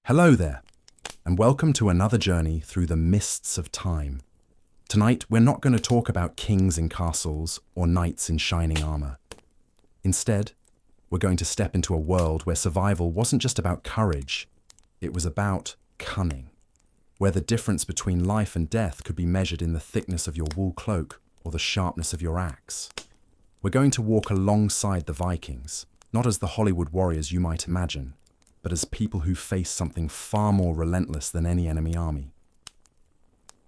Hello there, and welcome to another journey through the mists of time. Tonight, we're not going to talk about kings in castles or knights in shining armor. Instead, we're going to step into a world where survival wasn't just about courage, it was about cunning, where the difference between life and death could be measured in the thickness of your wool cloak or the sharpness of your axe. We're going to walk alongside the Vikings, not as the Hollywood warriors you might imagine, but as people who face something far more relentless than any enemy army.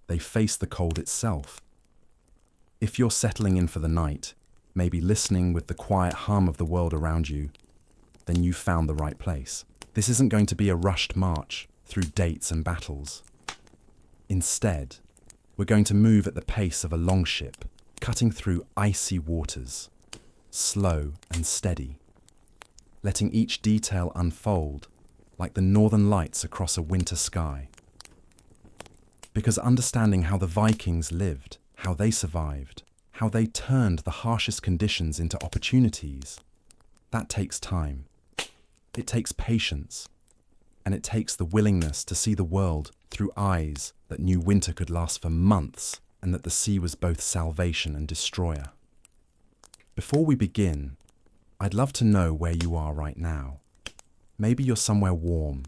They face the cold itself. If you're settling in for the night, maybe listening with the quiet hum of the world around you, then you've found the right place. This isn't going to be a rushed march through dates and battles. Instead, we're going to move at the pace of a longship, cutting through icy waters, slow and steady, letting each detail unfold like the northern lights across a winter sky. Because understanding how the Vikings lived, how they survived, how they turned the harshest conditions into opportunities, that takes time. It takes patience, and it takes the willingness to see the world through eyes that knew winter could last for months and that the sea was both salvation and destroyer. Before we begin, I'd love to know where you are right now. Maybe you're somewhere warm,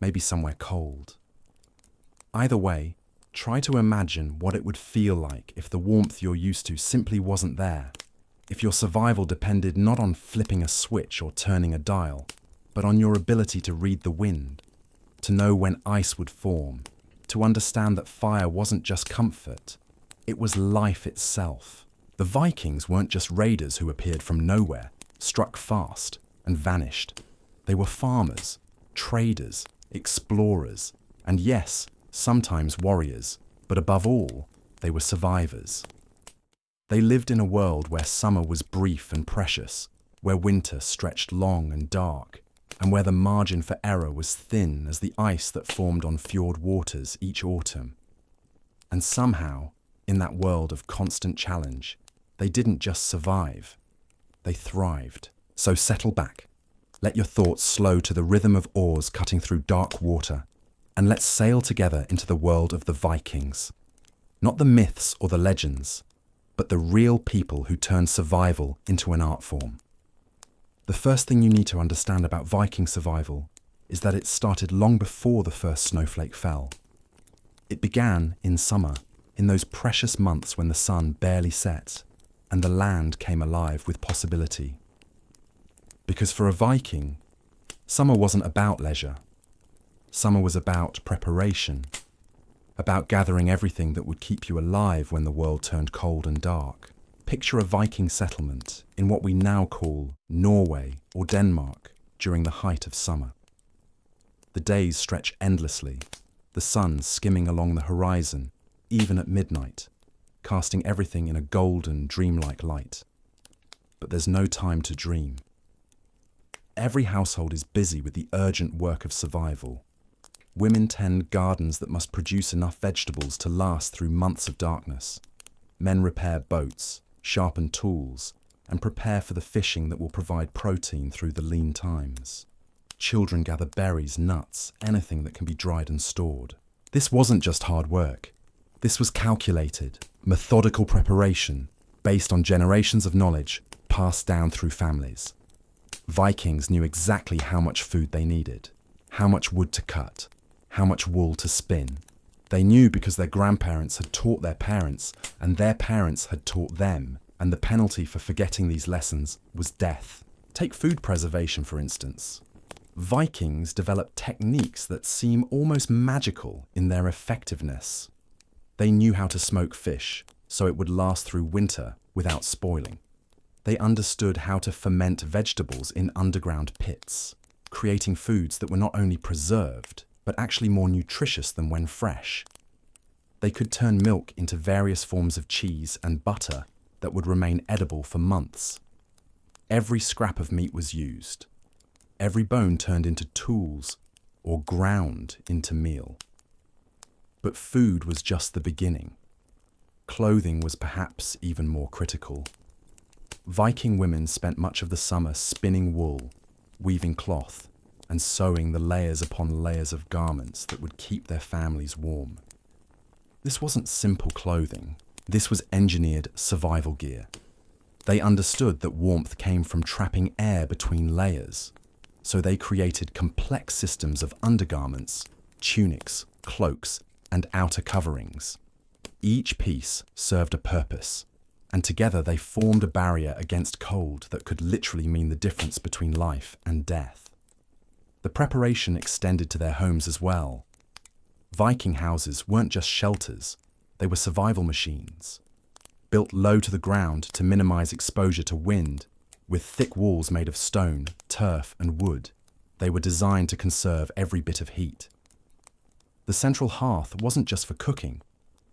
maybe somewhere cold. Either way, try to imagine what it would feel like if the warmth you're used to simply wasn't there, if your survival depended not on flipping a switch or turning a dial, but on your ability to read the wind, to know when ice would form, to understand that fire wasn't just comfort, it was life itself. The Vikings weren't just raiders who appeared from nowhere, struck fast, and vanished. They were farmers, traders, explorers, and yes, sometimes warriors, but above all, they were survivors. They lived in a world where summer was brief and precious, where winter stretched long and dark, and where the margin for error was thin as the ice that formed on fjord waters each autumn. And somehow, in that world of constant challenge, they didn't just survive, they thrived. So settle back, let your thoughts slow to the rhythm of oars cutting through dark water, and let's sail together into the world of the Vikings. Not the myths or the legends, but the real people who turned survival into an art form. The first thing you need to understand about Viking survival is that it started long before the first snowflake fell. It began in summer, in those precious months when the sun barely set, and the land came alive with possibility. Because for a Viking, summer wasn't about leisure. Summer was about preparation, about gathering everything that would keep you alive when the world turned cold and dark. Picture a Viking settlement in what we now call Norway or Denmark during the height of summer. The days stretch endlessly, the sun skimming along the horizon, even at midnight, casting everything in a golden, dreamlike light. But there's no time to dream. Every household is busy with the urgent work of survival. Women tend gardens that must produce enough vegetables to last through months of darkness. Men repair boats, sharpen tools, and prepare for the fishing that will provide protein through the lean times. Children gather berries, nuts, anything that can be dried and stored. This wasn't just hard work. This was calculated, methodical preparation based on generations of knowledge passed down through families. Vikings knew exactly how much food they needed, how much wood to cut, how much wool to spin. They knew because their grandparents had taught their parents, and their parents had taught them, and the penalty for forgetting these lessons was death. Take food preservation, for instance. Vikings developed techniques that seem almost magical in their effectiveness. They knew how to smoke fish, so it would last through winter without spoiling. They understood how to ferment vegetables in underground pits, creating foods that were not only preserved, but actually more nutritious than when fresh. They could turn milk into various forms of cheese and butter that would remain edible for months. Every scrap of meat was used. Every bone turned into tools or ground into meal. But food was just the beginning. Clothing was perhaps even more critical. Viking women spent much of the summer spinning wool, weaving cloth, and sewing the layers upon layers of garments that would keep their families warm. This wasn't simple clothing. This was engineered survival gear. They understood that warmth came from trapping air between layers, so they created complex systems of undergarments, tunics, cloaks, and outer coverings. Each piece served a purpose, and together they formed a barrier against cold that could literally mean the difference between life and death. The preparation extended to their homes as well. Viking houses weren't just shelters, they were survival machines. Built low to the ground to minimize exposure to wind, with thick walls made of stone, turf, and wood, they were designed to conserve every bit of heat. The central hearth wasn't just for cooking,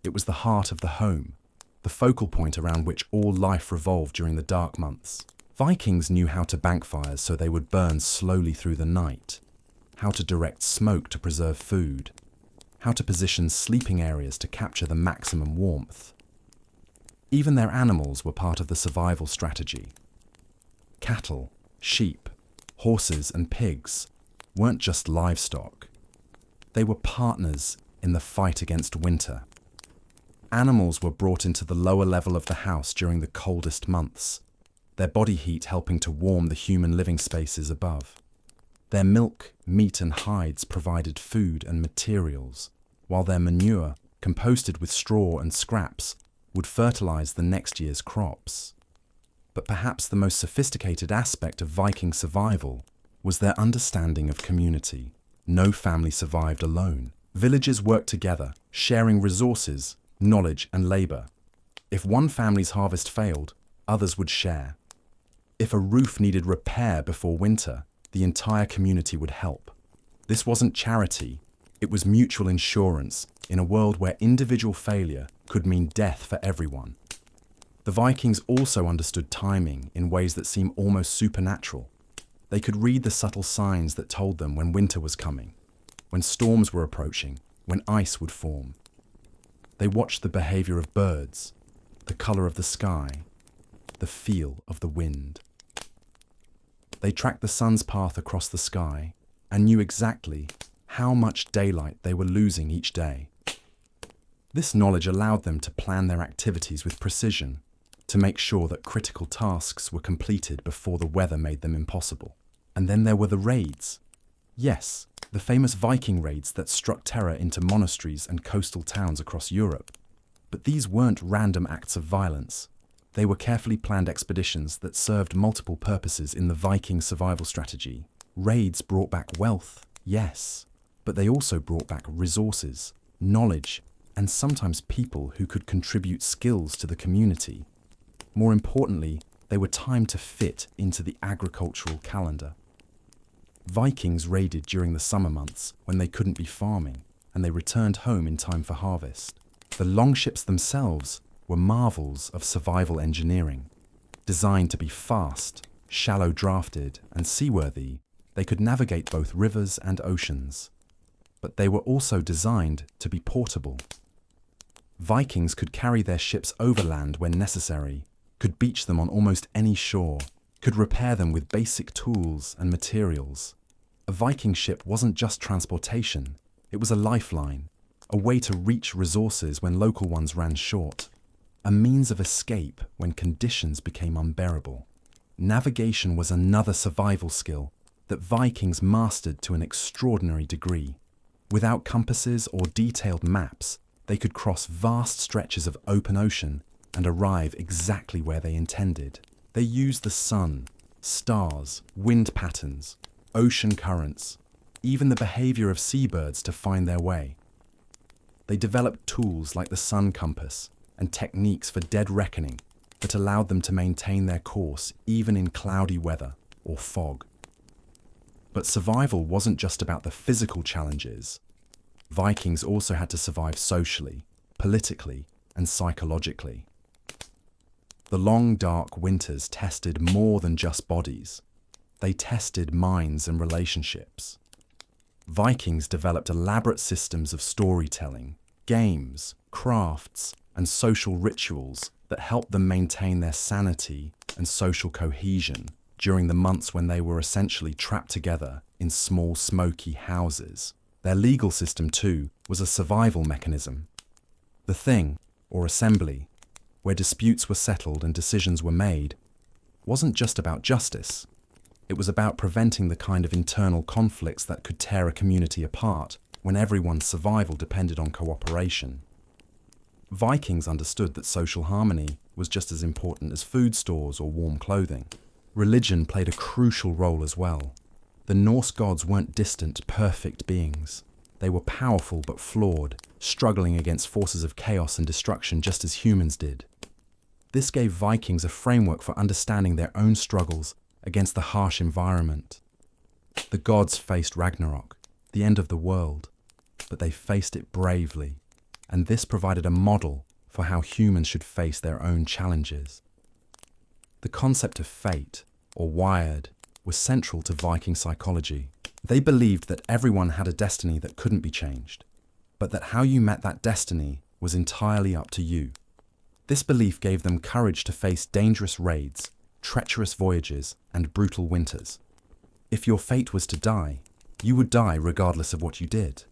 it was the heart of the home, the focal point around which all life revolved during the dark months. Vikings knew how to bank fires so they would burn slowly through the night, how to direct smoke to preserve food, how to position sleeping areas to capture the maximum warmth. Even their animals were part of the survival strategy. Cattle, sheep, horses, and pigs weren't just livestock. They were partners in the fight against winter. Animals were brought into the lower level of the house during the coldest months, their body heat helping to warm the human living spaces above. Their milk, meat, and hides provided food and materials, while their manure, composted with straw and scraps, would fertilize the next year's crops. But perhaps the most sophisticated aspect of Viking survival was their understanding of community. No family survived alone. Villages worked together, sharing resources, knowledge, and labor. If one family's harvest failed, others would share. If a roof needed repair before winter, the entire community would help. This wasn't charity, it was mutual insurance in a world where individual failure could mean death for everyone. The Vikings also understood timing in ways that seem almost supernatural. They could read the subtle signs that told them when winter was coming, when storms were approaching, when ice would form. They watched the behavior of birds, the color of the sky, the feel of the wind. They tracked the sun's path across the sky and knew exactly how much daylight they were losing each day. This knowledge allowed them to plan their activities with precision, to make sure that critical tasks were completed before the weather made them impossible. And then there were the raids. Yes, the famous Viking raids that struck terror into monasteries and coastal towns across Europe. But these weren't random acts of violence. They were carefully planned expeditions that served multiple purposes in the Viking survival strategy. Raids brought back wealth, yes, but they also brought back resources, knowledge, and sometimes people who could contribute skills to the community. More importantly, they were timed to fit into the agricultural calendar. Vikings raided during the summer months when they couldn't be farming, and they returned home in time for harvest. The longships themselves were marvels of survival engineering. Designed to be fast, shallow drafted, and seaworthy, they could navigate both rivers and oceans. But they were also designed to be portable. Vikings could carry their ships overland when necessary, could beach them on almost any shore, could repair them with basic tools and materials. A Viking ship wasn't just transportation, it was a lifeline, a way to reach resources when local ones ran short, a means of escape when conditions became unbearable. Navigation was another survival skill that Vikings mastered to an extraordinary degree. Without compasses or detailed maps, they could cross vast stretches of open ocean and arrive exactly where they intended. They used the sun, stars, wind patterns, ocean currents, even the behavior of seabirds to find their way. They developed tools like the sun compass and techniques for dead reckoning that allowed them to maintain their course even in cloudy weather or fog. But survival wasn't just about the physical challenges. Vikings also had to survive socially, politically, and psychologically. The long, dark winters tested more than just bodies. They tested minds and relationships. Vikings developed elaborate systems of storytelling, games, crafts, and social rituals that helped them maintain their sanity and social cohesion during the months when they were essentially trapped together in small, smoky houses. Their legal system, too, was a survival mechanism. The thing, or assembly, where disputes were settled and decisions were made, wasn't just about justice. It was about preventing the kind of internal conflicts that could tear a community apart when everyone's survival depended on cooperation. Vikings understood that social harmony was just as important as food stores or warm clothing. Religion played a crucial role as well. The Norse gods weren't distant, perfect beings. They were powerful but flawed, struggling against forces of chaos and destruction just as humans did. This gave Vikings a framework for understanding their own struggles against the harsh environment. The gods faced Ragnarok, the end of the world, but they faced it bravely, and this provided a model for how humans should face their own challenges. The concept of fate, or wired, was central to Viking psychology. They believed that everyone had a destiny that couldn't be changed, but that how you met that destiny was entirely up to you. This belief gave them courage to face dangerous raids, treacherous voyages, and brutal winters. If your fate was to die, you would die regardless of what you did.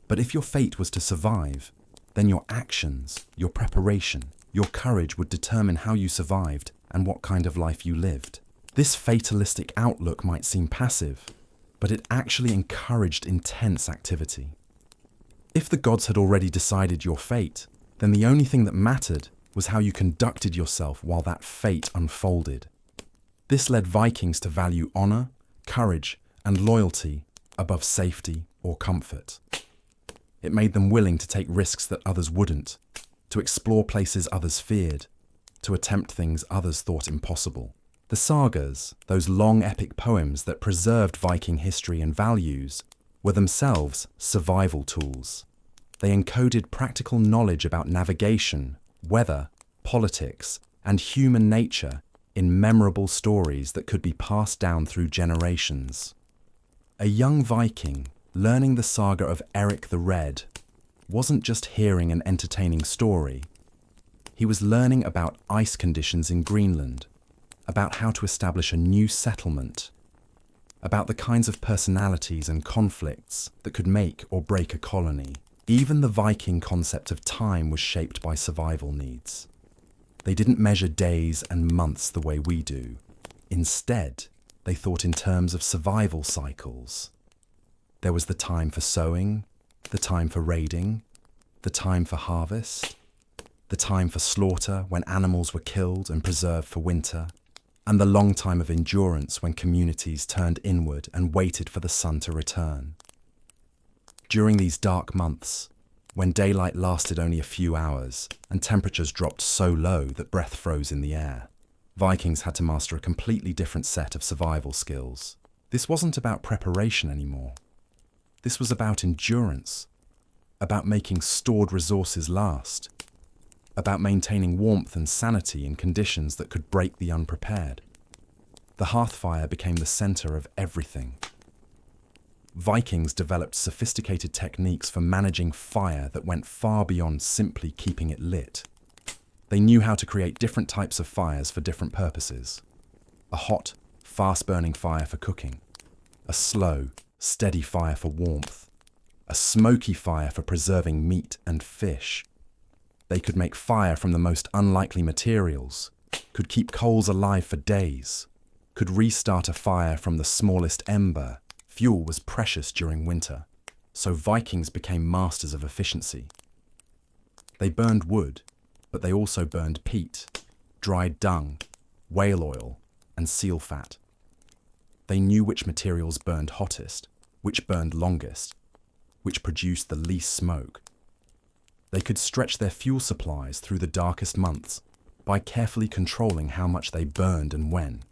But if your fate was to survive, then your actions, your preparation, your courage would determine how you survived and what kind of life you lived. This fatalistic outlook might seem passive, but it actually encouraged intense activity. If the gods had already decided your fate, then the only thing that mattered was how you conducted yourself while that fate unfolded. This led Vikings to value honor, courage, and loyalty above safety or comfort. It made them willing to take risks that others wouldn't, to explore places others feared, to attempt things others thought impossible. The sagas, those long epic poems that preserved Viking history and values, were themselves survival tools. They encoded practical knowledge about navigation, weather, politics, and human nature in memorable stories that could be passed down through generations. A young Viking learning the saga of Eric the Red wasn't just hearing an entertaining story. He was learning about ice conditions in Greenland, about how to establish a new settlement, about the kinds of personalities and conflicts that could make or break a colony. Even the Viking concept of time was shaped by survival needs. They didn't measure days and months the way we do. Instead, they thought in terms of survival cycles. There was the time for sowing, the time for raiding, the time for harvest, the time for slaughter when animals were killed and preserved for winter, and the long time of endurance when communities turned inward and waited for the sun to return. During these dark months, when daylight lasted only a few hours and temperatures dropped so low that breath froze in the air, Vikings had to master a completely different set of survival skills. This wasn't about preparation anymore. This was about endurance, about making stored resources last, about maintaining warmth and sanity in conditions that could break the unprepared. The hearthfire became the center of everything. Vikings developed sophisticated techniques for managing fire that went far beyond simply keeping it lit. They knew how to create different types of fires for different purposes. A hot, fast-burning fire for cooking, a slow, steady fire for warmth, a smoky fire for preserving meat and fish. They could make fire from the most unlikely materials, could keep coals alive for days, could restart a fire from the smallest ember. Fuel was precious during winter, so Vikings became masters of efficiency. They burned wood, but they also burned peat, dried dung, whale oil, and seal fat. They knew which materials burned hottest, which burned longest, which produced the least smoke. They could stretch their fuel supplies through the darkest months by carefully controlling how much they burned and when.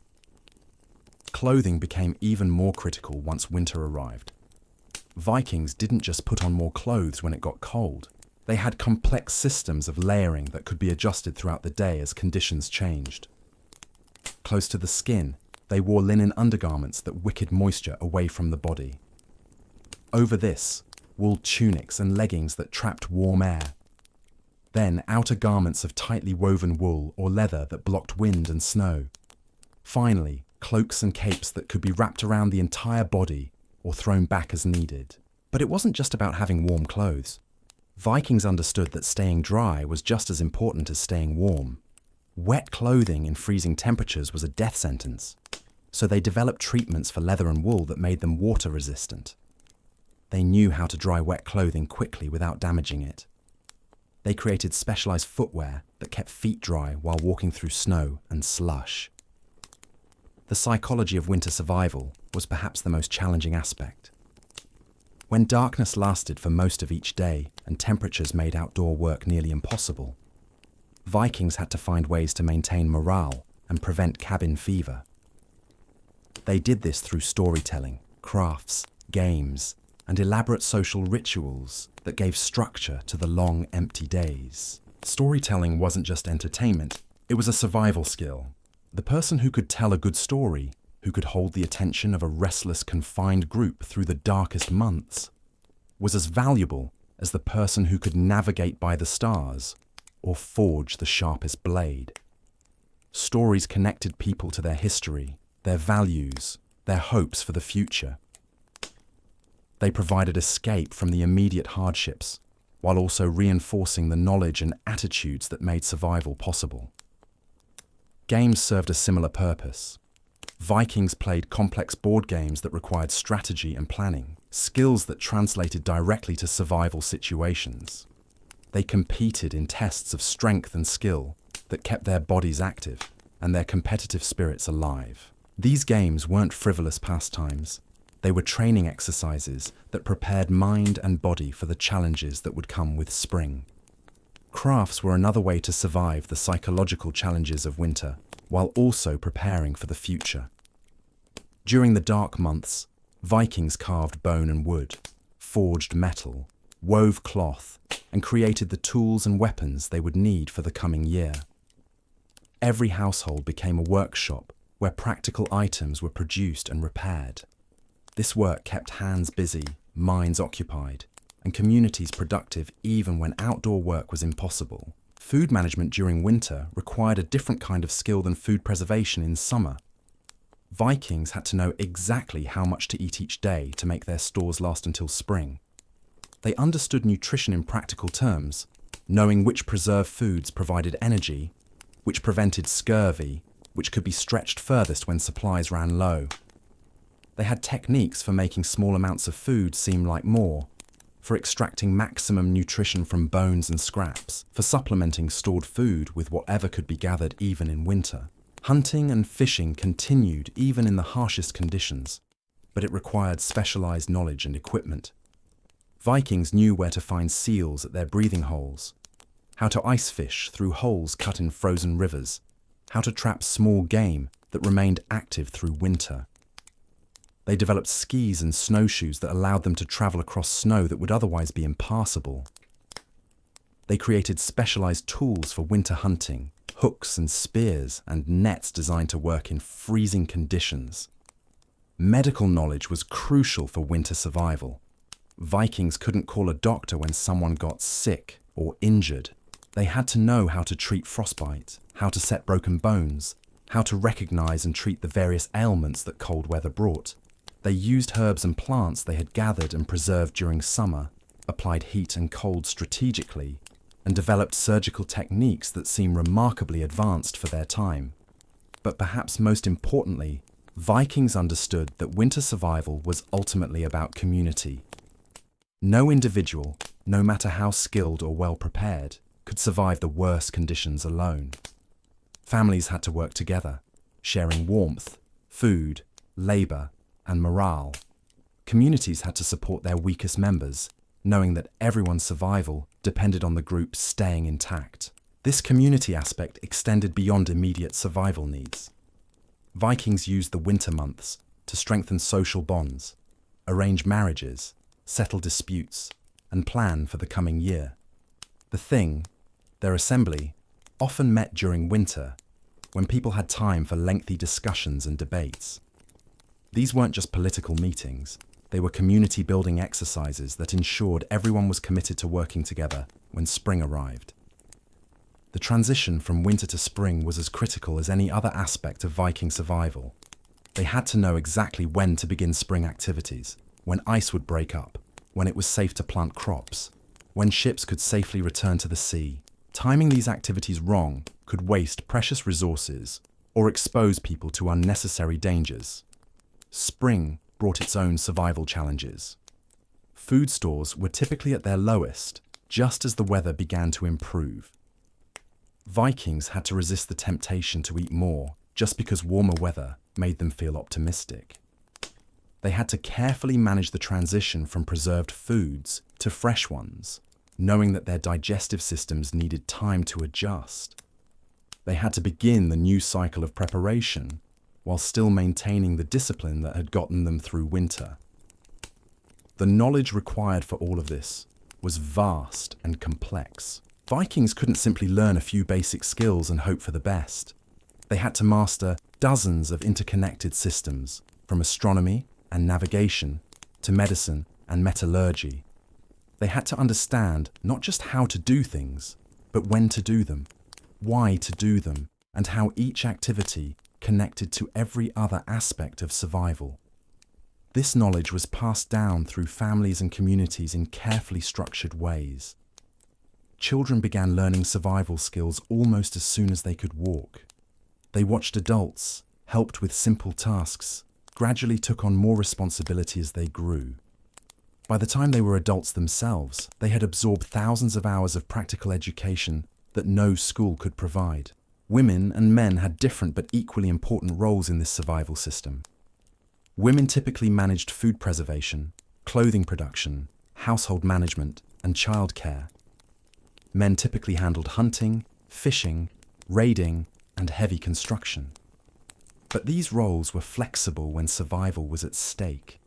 Clothing became even more critical once winter arrived. Vikings didn't just put on more clothes when it got cold. They had complex systems of layering that could be adjusted throughout the day as conditions changed. Close to the skin, they wore linen undergarments that wickered moisture away from the body. Over this, wool tunics and leggings that trapped warm air. Then outer garments of tightly woven wool or leather that blocked wind and snow. Finally, cloaks and capes that could be wrapped around the entire body or thrown back as needed. But it wasn't just about having warm clothes. Vikings understood that staying dry was just as important as staying warm. Wet clothing in freezing temperatures was a death sentence, so they developed treatments for leather and wool that made them water resistant. They knew how to dry wet clothing quickly without damaging it. They created specialized footwear that kept feet dry while walking through snow and slush. The psychology of winter survival was perhaps the most challenging aspect. When darkness lasted for most of each day and temperatures made outdoor work nearly impossible, Vikings had to find ways to maintain morale and prevent cabin fever. They did this through storytelling, crafts, games, and elaborate social rituals that gave structure to the long, empty days. Storytelling wasn't just entertainment, it was a survival skill. The person who could tell a good story, who could hold the attention of a restless, confined group through the darkest months, was as valuable as the person who could navigate by the stars or forge the sharpest blade. Stories connected people to their history, their values, their hopes for the future. They provided escape from the immediate hardships, while also reinforcing the knowledge and attitudes that made survival possible. Games served a similar purpose. Vikings played complex board games that required strategy and planning, skills that translated directly to survival situations. They competed in tests of strength and skill that kept their bodies active and their competitive spirits alive. These games weren't frivolous pastimes. They were training exercises that prepared mind and body for the challenges that would come with spring. Crafts were another way to survive the psychological challenges of winter, while also preparing for the future. During the dark months, Vikings carved bone and wood, forged metal, wove cloth, and created the tools and weapons they would need for the coming year. Every household became a workshop where practical items were produced and repaired. This work kept hands busy, minds occupied, and communities productive even when outdoor work was impossible. Food management during winter required a different kind of skill than food preservation in summer. Vikings had to know exactly how much to eat each day to make their stores last until spring. They understood nutrition in practical terms, knowing which preserved foods provided energy, which prevented scurvy, which could be stretched furthest when supplies ran low. They had techniques for making small amounts of food seem like more, for extracting maximum nutrition from bones and scraps, for supplementing stored food with whatever could be gathered even in winter. Hunting and fishing continued even in the harshest conditions, but it required specialized knowledge and equipment. Vikings knew where to find seals at their breathing holes, how to ice fish through holes cut in frozen rivers, how to trap small game that remained active through winter. They developed skis and snowshoes that allowed them to travel across snow that would otherwise be impassable. They created specialized tools for winter hunting, hooks and spears and nets designed to work in freezing conditions. Medical knowledge was crucial for winter survival. Vikings couldn't call a doctor when someone got sick or injured. They had to know how to treat frostbite, how to set broken bones, how to recognize and treat the various ailments that cold weather brought. They used herbs and plants they had gathered and preserved during summer, applied heat and cold strategically, and developed surgical techniques that seem remarkably advanced for their time. But perhaps most importantly, Vikings understood that winter survival was ultimately about community. No individual, no matter how skilled or well prepared, could survive the worst conditions alone. Families had to work together, sharing warmth, food, labor, and morale. Communities had to support their weakest members, knowing that everyone's survival depended on the group staying intact. This community aspect extended beyond immediate survival needs. Vikings used the winter months to strengthen social bonds, arrange marriages, settle disputes, and plan for the coming year. The Thing, their assembly, often met during winter, when people had time for lengthy discussions and debates. These weren't just political meetings, they were community-building exercises that ensured everyone was committed to working together when spring arrived. The transition from winter to spring was as critical as any other aspect of Viking survival. They had to know exactly when to begin spring activities, when ice would break up, when it was safe to plant crops, when ships could safely return to the sea. Timing these activities wrong could waste precious resources or expose people to unnecessary dangers. Spring brought its own survival challenges. Food stores were typically at their lowest just as the weather began to improve. Vikings had to resist the temptation to eat more just because warmer weather made them feel optimistic. They had to carefully manage the transition from preserved foods to fresh ones, knowing that their digestive systems needed time to adjust. They had to begin the new cycle of preparation while still maintaining the discipline that had gotten them through winter. The knowledge required for all of this was vast and complex. Vikings couldn't simply learn a few basic skills and hope for the best. They had to master dozens of interconnected systems, from astronomy and navigation to medicine and metallurgy. They had to understand not just how to do things, but when to do them, why to do them, and how each activity connected to every other aspect of survival. This knowledge was passed down through families and communities in carefully structured ways. Children began learning survival skills almost as soon as they could walk. They watched adults, helped with simple tasks, gradually took on more responsibility as they grew. By the time they were adults themselves, they had absorbed thousands of hours of practical education that no school could provide. Women and men had different but equally important roles in this survival system. Women typically managed food preservation, clothing production, household management, and childcare. Men typically handled hunting, fishing, raiding, and heavy construction. But these roles were flexible when survival was at stake.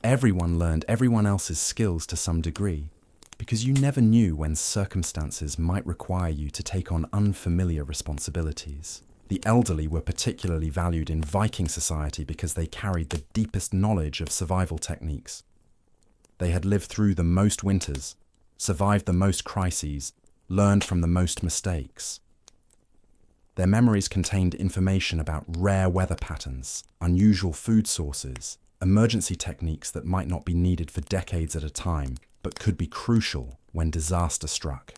Everyone learned everyone else's skills to some degree, because you never knew when circumstances might require you to take on unfamiliar responsibilities. The elderly were particularly valued in Viking society because they carried the deepest knowledge of survival techniques. They had lived through the most winters, survived the most crises, learned from the most mistakes. Their memories contained information about rare weather patterns, unusual food sources, emergency techniques that might not be needed for decades at a time, but could be crucial when disaster struck.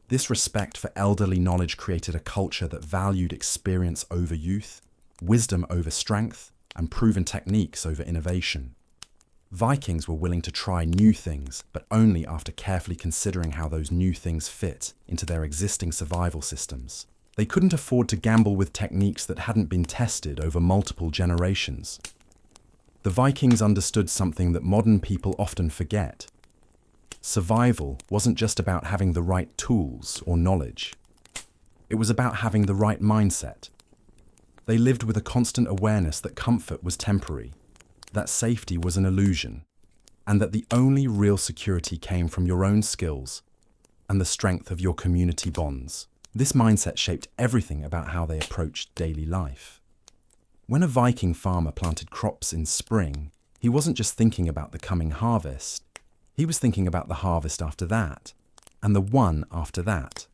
This respect for elderly knowledge created a culture that valued experience over youth, wisdom over strength, and proven techniques over innovation. Vikings were willing to try new things, but only after carefully considering how those new things fit into their existing survival systems. They couldn't afford to gamble with techniques that hadn't been tested over multiple generations. The Vikings understood something that modern people often forget. Survival wasn't just about having the right tools or knowledge. It was about having the right mindset. They lived with a constant awareness that comfort was temporary, that safety was an illusion, and that the only real security came from your own skills and the strength of your community bonds. This mindset shaped everything about how they approached daily life. When a Viking farmer planted crops in spring, he wasn't just thinking about the coming harvest. He was thinking about the harvest after that, and the one after that.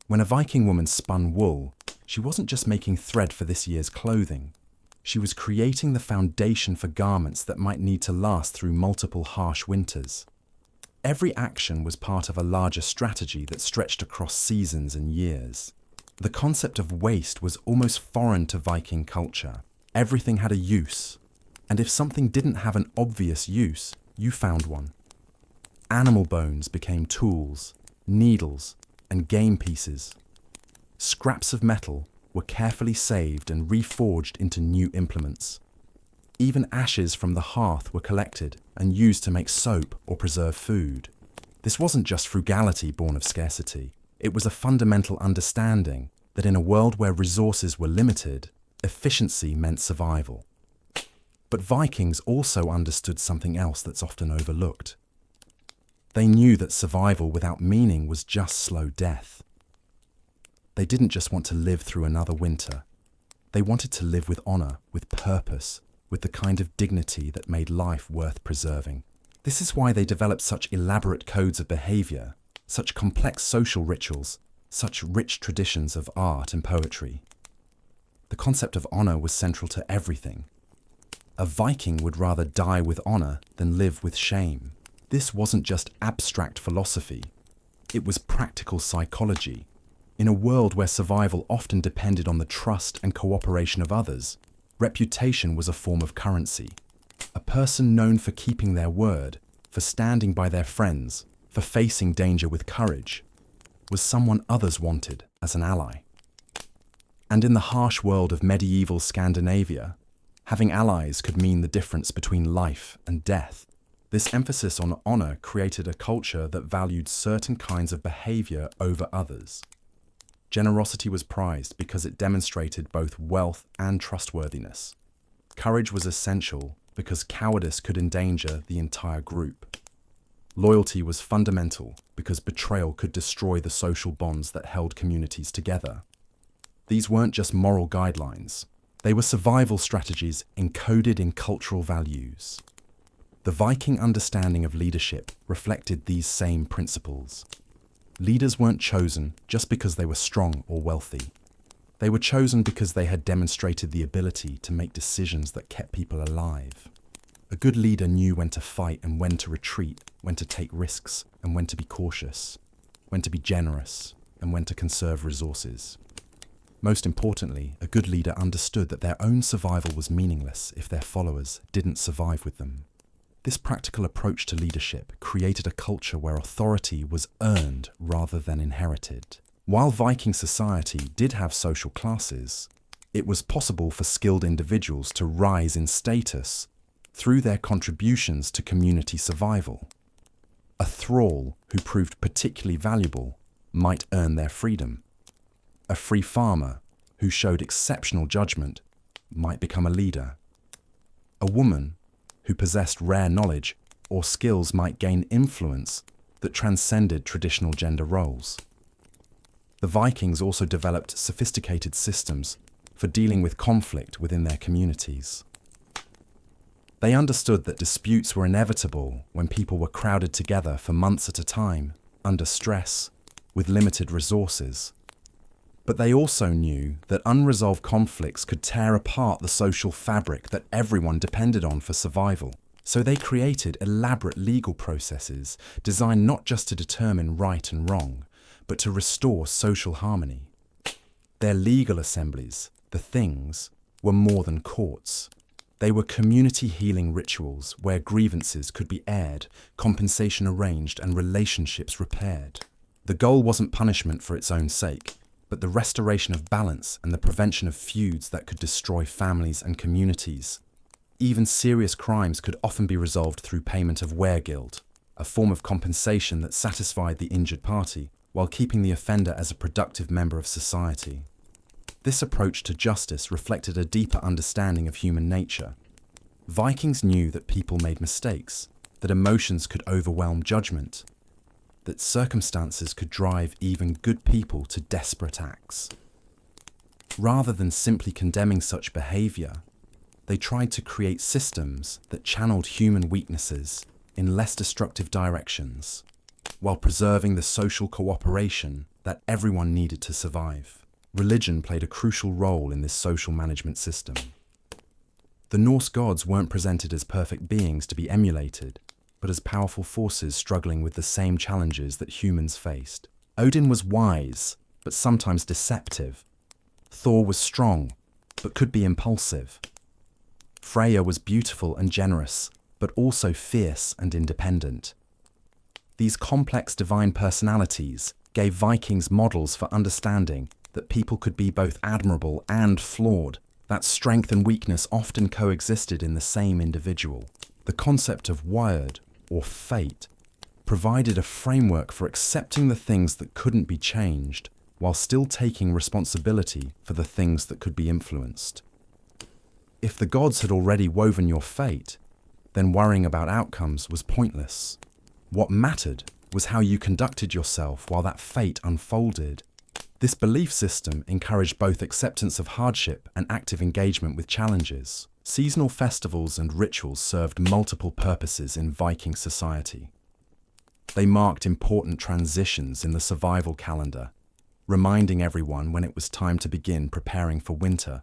When a Viking woman spun wool, she wasn't just making thread for this year's clothing. She was creating the foundation for garments that might need to last through multiple harsh winters. Every action was part of a larger strategy that stretched across seasons and years. The concept of waste was almost foreign to Viking culture. Everything had a use, and if something didn't have an obvious use, you found one. Animal bones became tools, needles, and game pieces. Scraps of metal were carefully saved and reforged into new implements. Even ashes from the hearth were collected and used to make soap or preserve food. This wasn't just frugality born of scarcity. It was a fundamental understanding that in a world where resources were limited, efficiency meant survival. But Vikings also understood something else that's often overlooked. They knew that survival without meaning was just slow death. They didn't just want to live through another winter. They wanted to live with honor, with purpose, with the kind of dignity that made life worth preserving. This is why they developed such elaborate codes of behavior, such complex social rituals, such rich traditions of art and poetry. The concept of honor was central to everything. A Viking would rather die with honor than live with shame. This wasn't just abstract philosophy. It was practical psychology. In a world where survival often depended on the trust and cooperation of others, reputation was a form of currency. A person known for keeping their word, for standing by their friends, for facing danger with courage, was someone others wanted as an ally. And in the harsh world of medieval Scandinavia, having allies could mean the difference between life and death. This emphasis on honor created a culture that valued certain kinds of behavior over others. Generosity was prized because it demonstrated both wealth and trustworthiness. Courage was essential because cowardice could endanger the entire group. Loyalty was fundamental because betrayal could destroy the social bonds that held communities together. These weren't just moral guidelines. They were survival strategies encoded in cultural values. The Viking understanding of leadership reflected these same principles. Leaders weren't chosen just because they were strong or wealthy. They were chosen because they had demonstrated the ability to make decisions that kept people alive. A good leader knew when to fight and when to retreat, when to take risks and when to be cautious, when to be generous and when to conserve resources. Most importantly, a good leader understood that their own survival was meaningless if their followers didn't survive with them. This practical approach to leadership created a culture where authority was earned rather than inherited. While Viking society did have social classes, it was possible for skilled individuals to rise in status through their contributions to community survival. A thrall who proved particularly valuable might earn their freedom. A free farmer who showed exceptional judgment might become a leader. A woman who possessed rare knowledge or skills might gain influence that transcended traditional gender roles. The Vikings also developed sophisticated systems for dealing with conflict within their communities. They understood that disputes were inevitable when people were crowded together for months at a time, under stress, with limited resources. But they also knew that unresolved conflicts could tear apart the social fabric that everyone depended on for survival. So they created elaborate legal processes designed not just to determine right and wrong, but to restore social harmony. Their legal assemblies, the things, were more than courts. They were community healing rituals where grievances could be aired, compensation arranged, and relationships repaired. The goal wasn't punishment for its own sake, but the restoration of balance and the prevention of feuds that could destroy families and communities. Even serious crimes could often be resolved through payment of weregild, a form of compensation that satisfied the injured party while keeping the offender as a productive member of society. This approach to justice reflected a deeper understanding of human nature. Vikings knew that people made mistakes, that emotions could overwhelm judgment, that circumstances could drive even good people to desperate acts. Rather than simply condemning such behavior, they tried to create systems that channeled human weaknesses in less destructive directions, while preserving the social cooperation that everyone needed to survive. Religion played a crucial role in this social management system. The Norse gods weren't presented as perfect beings to be emulated, but as powerful forces struggling with the same challenges that humans faced. Odin was wise, but sometimes deceptive. Thor was strong, but could be impulsive. Freya was beautiful and generous, but also fierce and independent. These complex divine personalities gave Vikings models for understanding that people could be both admirable and flawed, that strength and weakness often coexisted in the same individual. The concept of wired, or fate, provided a framework for accepting the things that couldn't be changed, while still taking responsibility for the things that could be influenced. If the gods had already woven your fate, then worrying about outcomes was pointless. What mattered was how you conducted yourself while that fate unfolded. This belief system encouraged both acceptance of hardship and active engagement with challenges. Seasonal festivals and rituals served multiple purposes in Viking society. They marked important transitions in the survival calendar, reminding everyone when it was time to begin preparing for winter,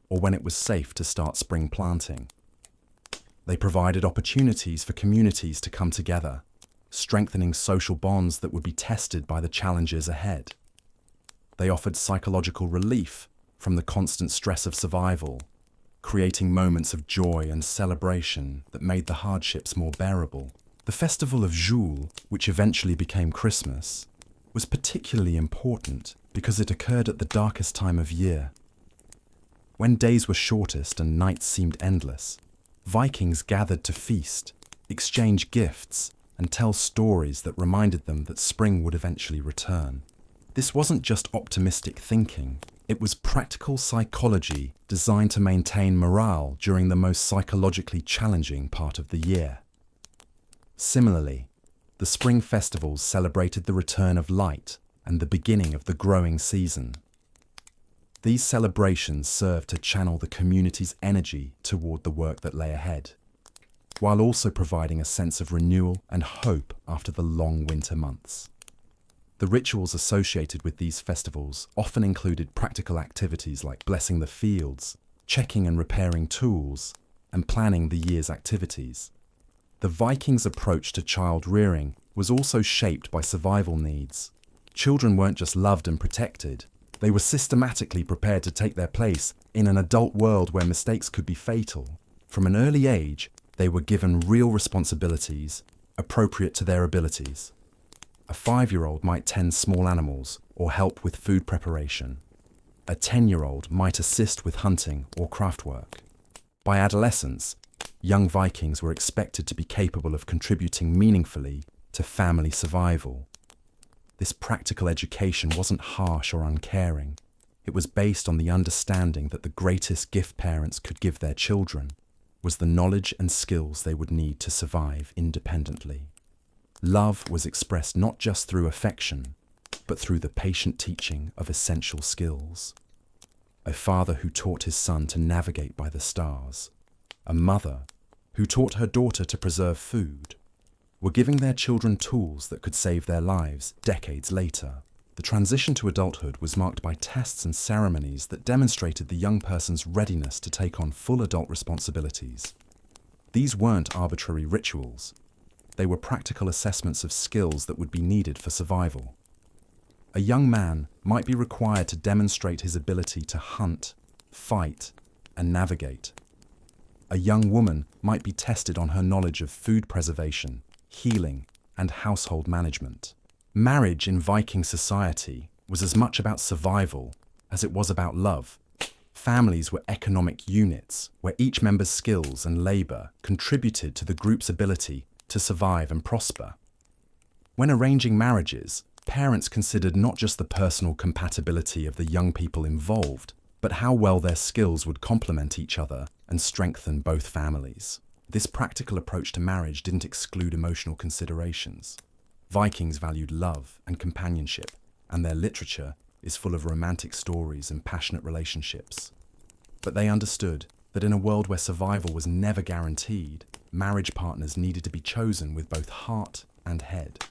or when it was safe to start spring planting. They provided opportunities for communities to come together, strengthening social bonds that would be tested by the challenges ahead. They offered psychological relief from the constant stress of survival, creating moments of joy and celebration that made the hardships more bearable. The festival of Joul, which eventually became Christmas, was particularly important because it occurred at the darkest time of year. When days were shortest and nights seemed endless, Vikings gathered to feast, exchange gifts, and tell stories that reminded them that spring would eventually return. This wasn't just optimistic thinking, it was practical psychology designed to maintain morale during the most psychologically challenging part of the year. Similarly, the spring festivals celebrated the return of light and the beginning of the growing season. These celebrations served to channel the community's energy toward the work that lay ahead, while also providing a sense of renewal and hope after the long winter months. The rituals associated with these festivals often included practical activities like blessing the fields, checking and repairing tools, and planning the year's activities. The Vikings' approach to child rearing was also shaped by survival needs. Children weren't just loved and protected, they were systematically prepared to take their place in an adult world where mistakes could be fatal. From an early age, they were given real responsibilities appropriate to their abilities. A 5-year-old might tend small animals or help with food preparation. A 10-year-old might assist with hunting or craft work. By adolescence, young Vikings were expected to be capable of contributing meaningfully to family survival. This practical education wasn't harsh or uncaring. It was based on the understanding that the greatest gift parents could give their children was the knowledge and skills they would need to survive independently. Love was expressed not just through affection, but through the patient teaching of essential skills. A father who taught his son to navigate by the stars, a mother who taught her daughter to preserve food, were giving their children tools that could save their lives decades later. The transition to adulthood was marked by tests and ceremonies that demonstrated the young person's readiness to take on full adult responsibilities. These weren't arbitrary rituals. They were practical assessments of skills that would be needed for survival. A young man might be required to demonstrate his ability to hunt, fight, and navigate. A young woman might be tested on her knowledge of food preservation, healing, and household management. Marriage in Viking society was as much about survival as it was about love. Families were economic units where each member's skills and labor contributed to the group's ability to survive and prosper. When arranging marriages, parents considered not just the personal compatibility of the young people involved, but how well their skills would complement each other and strengthen both families. This practical approach to marriage didn't exclude emotional considerations. Vikings valued love and companionship, and their literature is full of romantic stories and passionate relationships. But they understood that in a world where survival was never guaranteed, marriage partners needed to be chosen with both heart and head.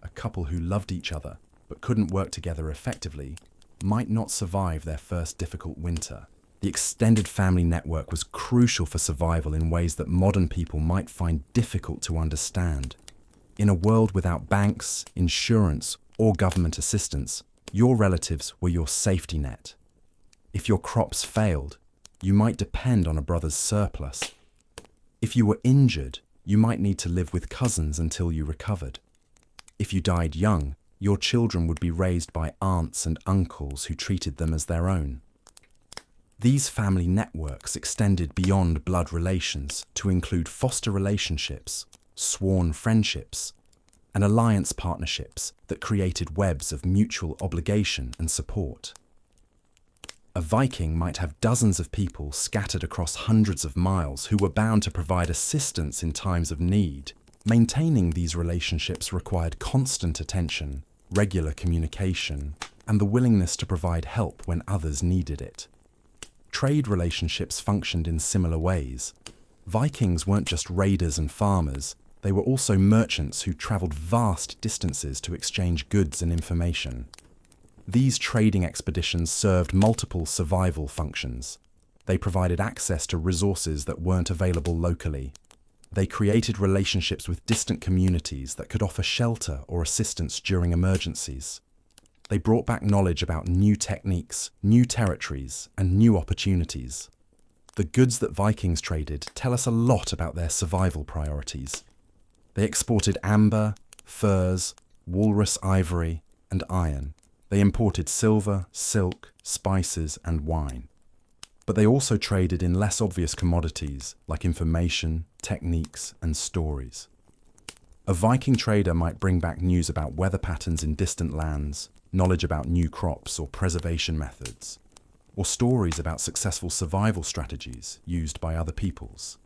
A couple who loved each other but couldn't work together effectively might not survive their first difficult winter. The extended family network was crucial for survival in ways that modern people might find difficult to understand. In a world without banks, insurance, or government assistance, your relatives were your safety net. If your crops failed, you might depend on a brother's surplus. If you were injured, you might need to live with cousins until you recovered. If you died young, your children would be raised by aunts and uncles who treated them as their own. These family networks extended beyond blood relations to include foster relationships, sworn friendships, and alliance partnerships that created webs of mutual obligation and support. A Viking might have dozens of people scattered across hundreds of miles who were bound to provide assistance in times of need. Maintaining these relationships required constant attention, regular communication, and the willingness to provide help when others needed it. Trade relationships functioned in similar ways. Vikings weren't just raiders and farmers, they were also merchants who traveled vast distances to exchange goods and information. These trading expeditions served multiple survival functions. They provided access to resources that weren't available locally, They created relationships with distant communities that could offer shelter or assistance during emergencies. They brought back knowledge about new techniques, new territories, and new opportunities. The goods that Vikings traded tell us a lot about their survival priorities. They exported amber, furs, walrus ivory, and iron. They imported silver, silk, spices, and wine. But they also traded in less obvious commodities like information, techniques, and stories. A Viking trader might bring back news about weather patterns in distant lands, knowledge about new crops or preservation methods, or stories about successful survival strategies used by other peoples.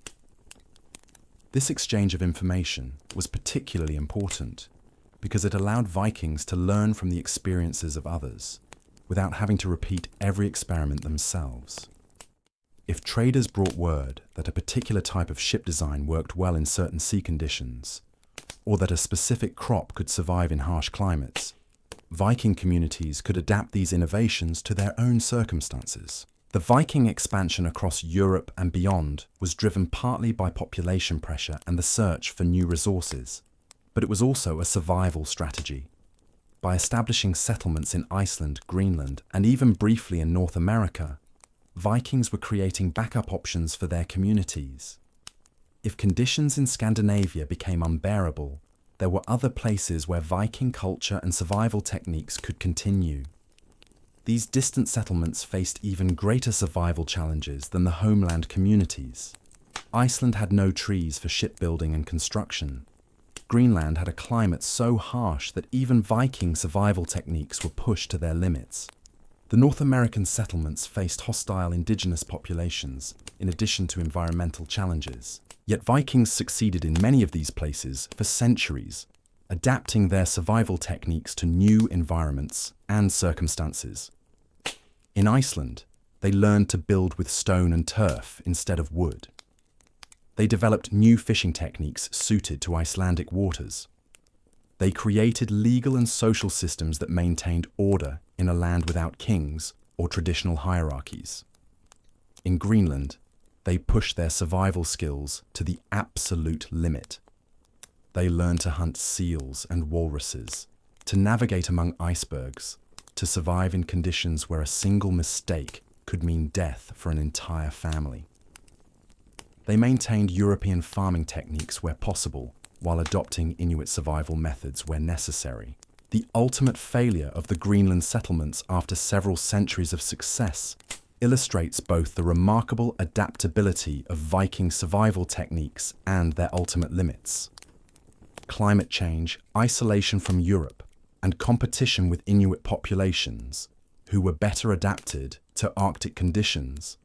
This exchange of information was particularly important because it allowed Vikings to learn from the experiences of others without having to repeat every experiment themselves. If traders brought word that a particular type of ship design worked well in certain sea conditions, or that a specific crop could survive in harsh climates, Viking communities could adapt these innovations to their own circumstances. The Viking expansion across Europe and beyond was driven partly by population pressure and the search for new resources, but it was also a survival strategy. By establishing settlements in Iceland, Greenland, and even briefly in North America, Vikings were creating backup options for their communities. If conditions in Scandinavia became unbearable, there were other places where Viking culture and survival techniques could continue. These distant settlements faced even greater survival challenges than the homeland communities. Iceland had no trees for shipbuilding and construction. Greenland had a climate so harsh that even Viking survival techniques were pushed to their limits. The North American settlements faced hostile indigenous populations, in addition to environmental challenges. Yet Vikings succeeded in many of these places for centuries, adapting their survival techniques to new environments and circumstances. In Iceland, they learned to build with stone and turf instead of wood. They developed new fishing techniques suited to Icelandic waters. They created legal and social systems that maintained order in a land without kings or traditional hierarchies. In Greenland, they pushed their survival skills to the absolute limit. They learned to hunt seals and walruses, to navigate among icebergs, to survive in conditions where a single mistake could mean death for an entire family. They maintained European farming techniques where possible, while adopting Inuit survival methods where necessary. The ultimate failure of the Greenland settlements after several centuries of success illustrates both the remarkable adaptability of Viking survival techniques and their ultimate limits. Climate change, isolation from Europe, and competition with Inuit populations, who were better adapted to Arctic conditions,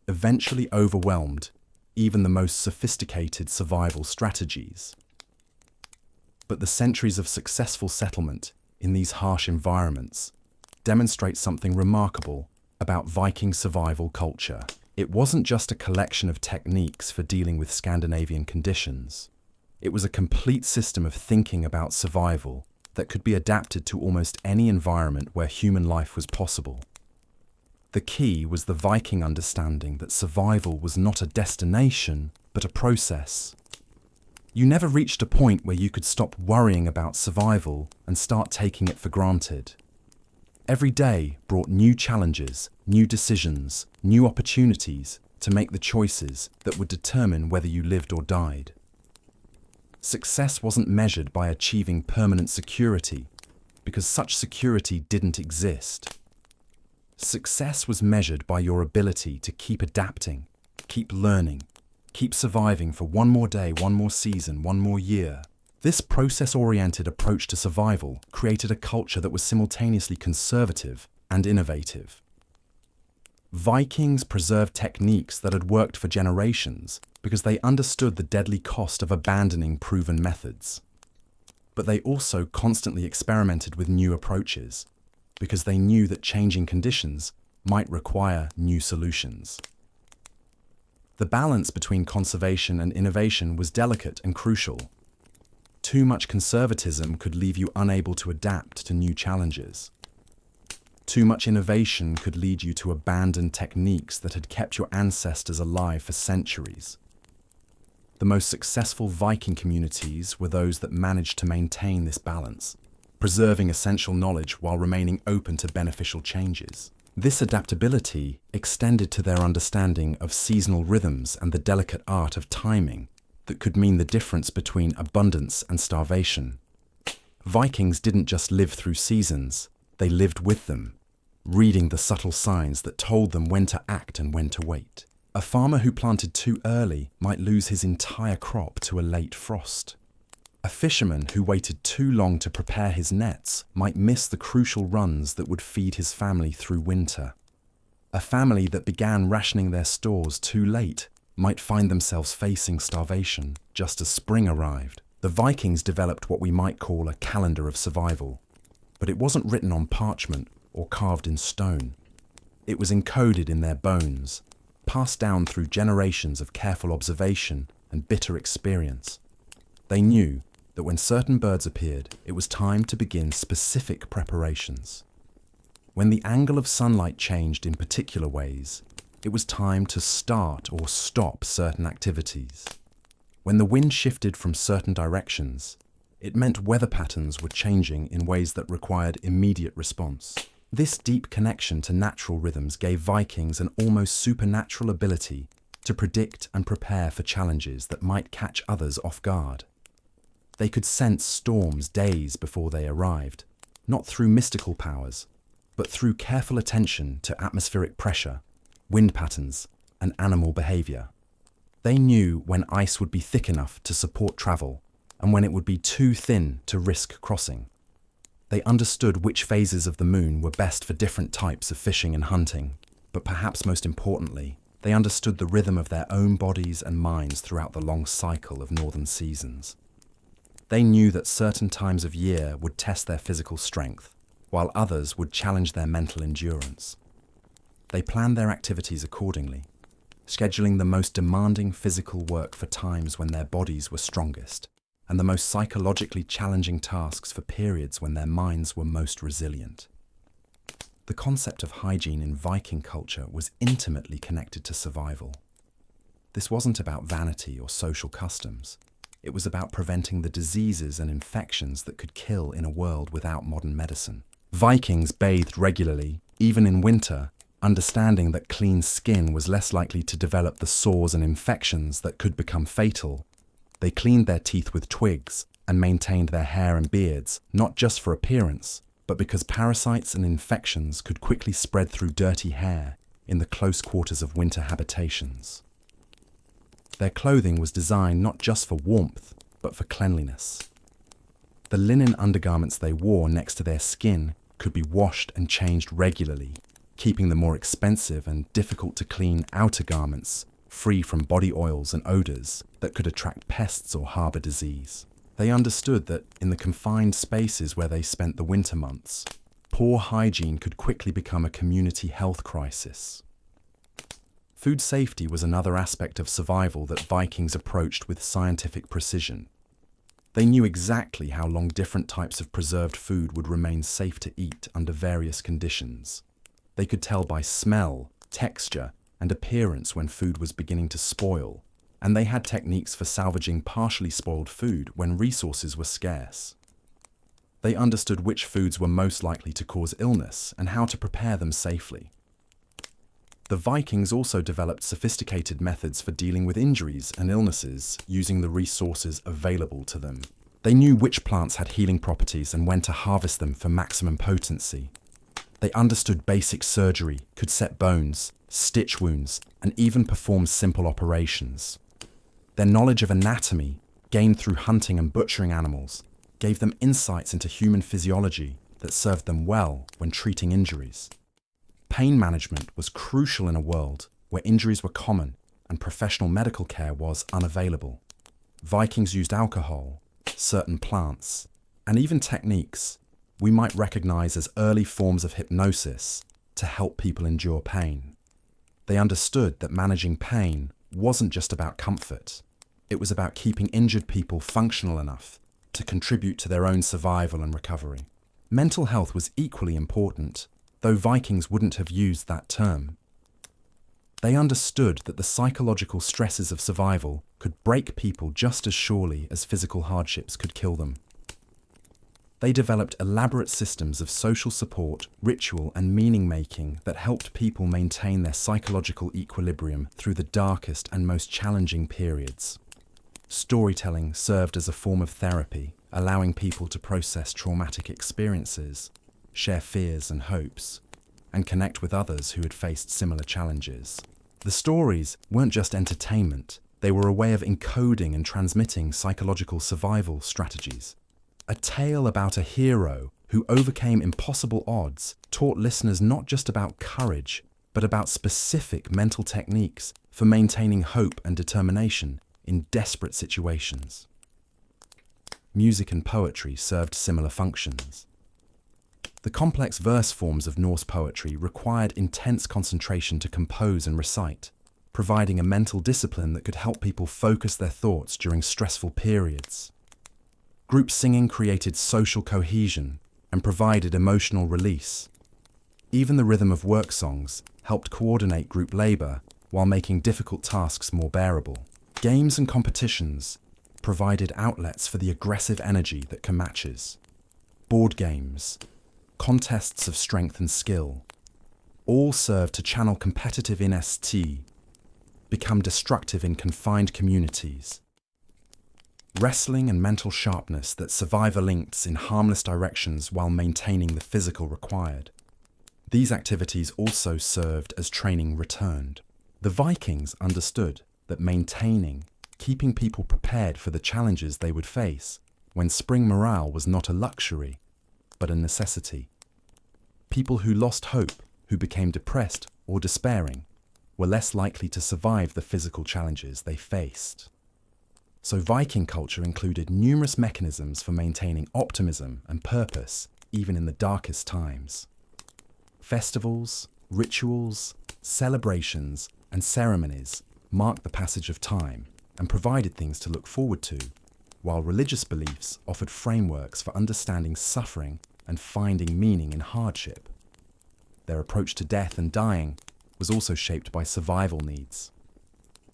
eventually overwhelmed even the most sophisticated survival strategies. But the centuries of successful settlement in these harsh environments demonstrate something remarkable about Viking survival culture. It wasn't just a collection of techniques for dealing with Scandinavian conditions. It was a complete system of thinking about survival that could be adapted to almost any environment where human life was possible. The key was the Viking understanding that survival was not a destination, but a process. You never reached a point where you could stop worrying about survival and start taking it for granted. Every day brought new challenges, new decisions, new opportunities to make the choices that would determine whether you lived or died. Success wasn't measured by achieving permanent security, because such security didn't exist. Success was measured by your ability to keep adapting, keep learning, keep surviving for one more day, one more season, one more year. This process-oriented approach to survival created a culture that was simultaneously conservative and innovative. Vikings preserved techniques that had worked for generations because they understood the deadly cost of abandoning proven methods. But they also constantly experimented with new approaches because they knew that changing conditions might require new solutions. The balance between conservation and innovation was delicate and crucial. Too much conservatism could leave you unable to adapt to new challenges. Too much innovation could lead you to abandon techniques that had kept your ancestors alive for centuries. The most successful Viking communities were those that managed to maintain this balance, preserving essential knowledge while remaining open to beneficial changes. This adaptability extended to their understanding of seasonal rhythms and the delicate art of timing that could mean the difference between abundance and starvation. Vikings didn't just live through seasons, they lived with them, reading the subtle signs that told them when to act and when to wait. A farmer who planted too early might lose his entire crop to a late frost. A fisherman who waited too long to prepare his nets might miss the crucial runs that would feed his family through winter. A family that began rationing their stores too late might find themselves facing starvation just as spring arrived. The Vikings developed what we might call a calendar of survival, but it wasn't written on parchment or carved in stone. It was encoded in their bones, passed down through generations of careful observation and bitter experience. They knew that when certain birds appeared, it was time to begin specific preparations. When the angle of sunlight changed in particular ways, it was time to start or stop certain activities. When the wind shifted from certain directions, it meant weather patterns were changing in ways that required immediate response. This deep connection to natural rhythms gave Vikings an almost supernatural ability to predict and prepare for challenges that might catch others off guard. They could sense storms days before they arrived, not through mystical powers, but through careful attention to atmospheric pressure, wind patterns, and animal behavior. They knew when ice would be thick enough to support travel and when it would be too thin to risk crossing. They understood which phases of the moon were best for different types of fishing and hunting, but perhaps most importantly, they understood the rhythm of their own bodies and minds throughout the long cycle of northern seasons. They knew that certain times of year would test their physical strength, while others would challenge their mental endurance. They planned their activities accordingly, scheduling the most demanding physical work for times when their bodies were strongest, and the most psychologically challenging tasks for periods when their minds were most resilient. The concept of hygiene in Viking culture was intimately connected to survival. This wasn't about vanity or social customs. It was about preventing the diseases and infections that could kill in a world without modern medicine. Vikings bathed regularly, even in winter, understanding that clean skin was less likely to develop the sores and infections that could become fatal. They cleaned their teeth with twigs and maintained their hair and beards, not just for appearance, but because parasites and infections could quickly spread through dirty hair in the close quarters of winter habitations. Their clothing was designed not just for warmth, but for cleanliness. The linen undergarments they wore next to their skin could be washed and changed regularly, keeping the more expensive and difficult to clean outer garments free from body oils and odors that could attract pests or harbor disease. They understood that in the confined spaces where they spent the winter months, poor hygiene could quickly become a community health crisis. Food safety was another aspect of survival that Vikings approached with scientific precision. They knew exactly how long different types of preserved food would remain safe to eat under various conditions. They could tell by smell, texture, and appearance when food was beginning to spoil, and they had techniques for salvaging partially spoiled food when resources were scarce. They understood which foods were most likely to cause illness and how to prepare them safely. The Vikings also developed sophisticated methods for dealing with injuries and illnesses using the resources available to them. They knew which plants had healing properties and when to harvest them for maximum potency. They understood basic surgery, could set bones, stitch wounds, and even perform simple operations. Their knowledge of anatomy, gained through hunting and butchering animals, gave them insights into human physiology that served them well when treating injuries. Pain management was crucial in a world where injuries were common and professional medical care was unavailable. Vikings used alcohol, certain plants, and even techniques we might recognize as early forms of hypnosis to help people endure pain. They understood that managing pain wasn't just about comfort. It was about keeping injured people functional enough to contribute to their own survival and recovery. Mental health was equally important, though Vikings wouldn't have used that term. They understood that the psychological stresses of survival could break people just as surely as physical hardships could kill them. They developed elaborate systems of social support, ritual, and meaning-making that helped people maintain their psychological equilibrium through the darkest and most challenging periods. Storytelling served as a form of therapy, allowing people to process traumatic experiences, share fears and hopes, and connect with others who had faced similar challenges. The stories weren't just entertainment, they were a way of encoding and transmitting psychological survival strategies. A tale about a hero who overcame impossible odds taught listeners not just about courage, but about specific mental techniques for maintaining hope and determination in desperate situations. Music and poetry served similar functions. The complex verse forms of Norse poetry required intense concentration to compose and recite, providing a mental discipline that could help people focus their thoughts during stressful periods. Group singing created social cohesion and provided emotional release. Even the rhythm of work songs helped coordinate group labor while making difficult tasks more bearable. Games and competitions provided outlets for the aggressive energy that can matches. Board games, contests of strength and skill, all served to channel competitive inst, become destructive in confined communities. Wrestling and mental sharpness that survivor linked in harmless directions while maintaining the physical required. These activities also served as training returned. The Vikings understood that keeping people prepared for the challenges they would face when spring morale was not a luxury, but a necessity. People who lost hope, who became depressed or despairing, were less likely to survive the physical challenges they faced. So Viking culture included numerous mechanisms for maintaining optimism and purpose even in the darkest times. Festivals, rituals, celebrations, and ceremonies marked the passage of time and provided things to look forward to, while religious beliefs offered frameworks for understanding suffering and finding meaning in hardship. Their approach to death and dying was also shaped by survival needs.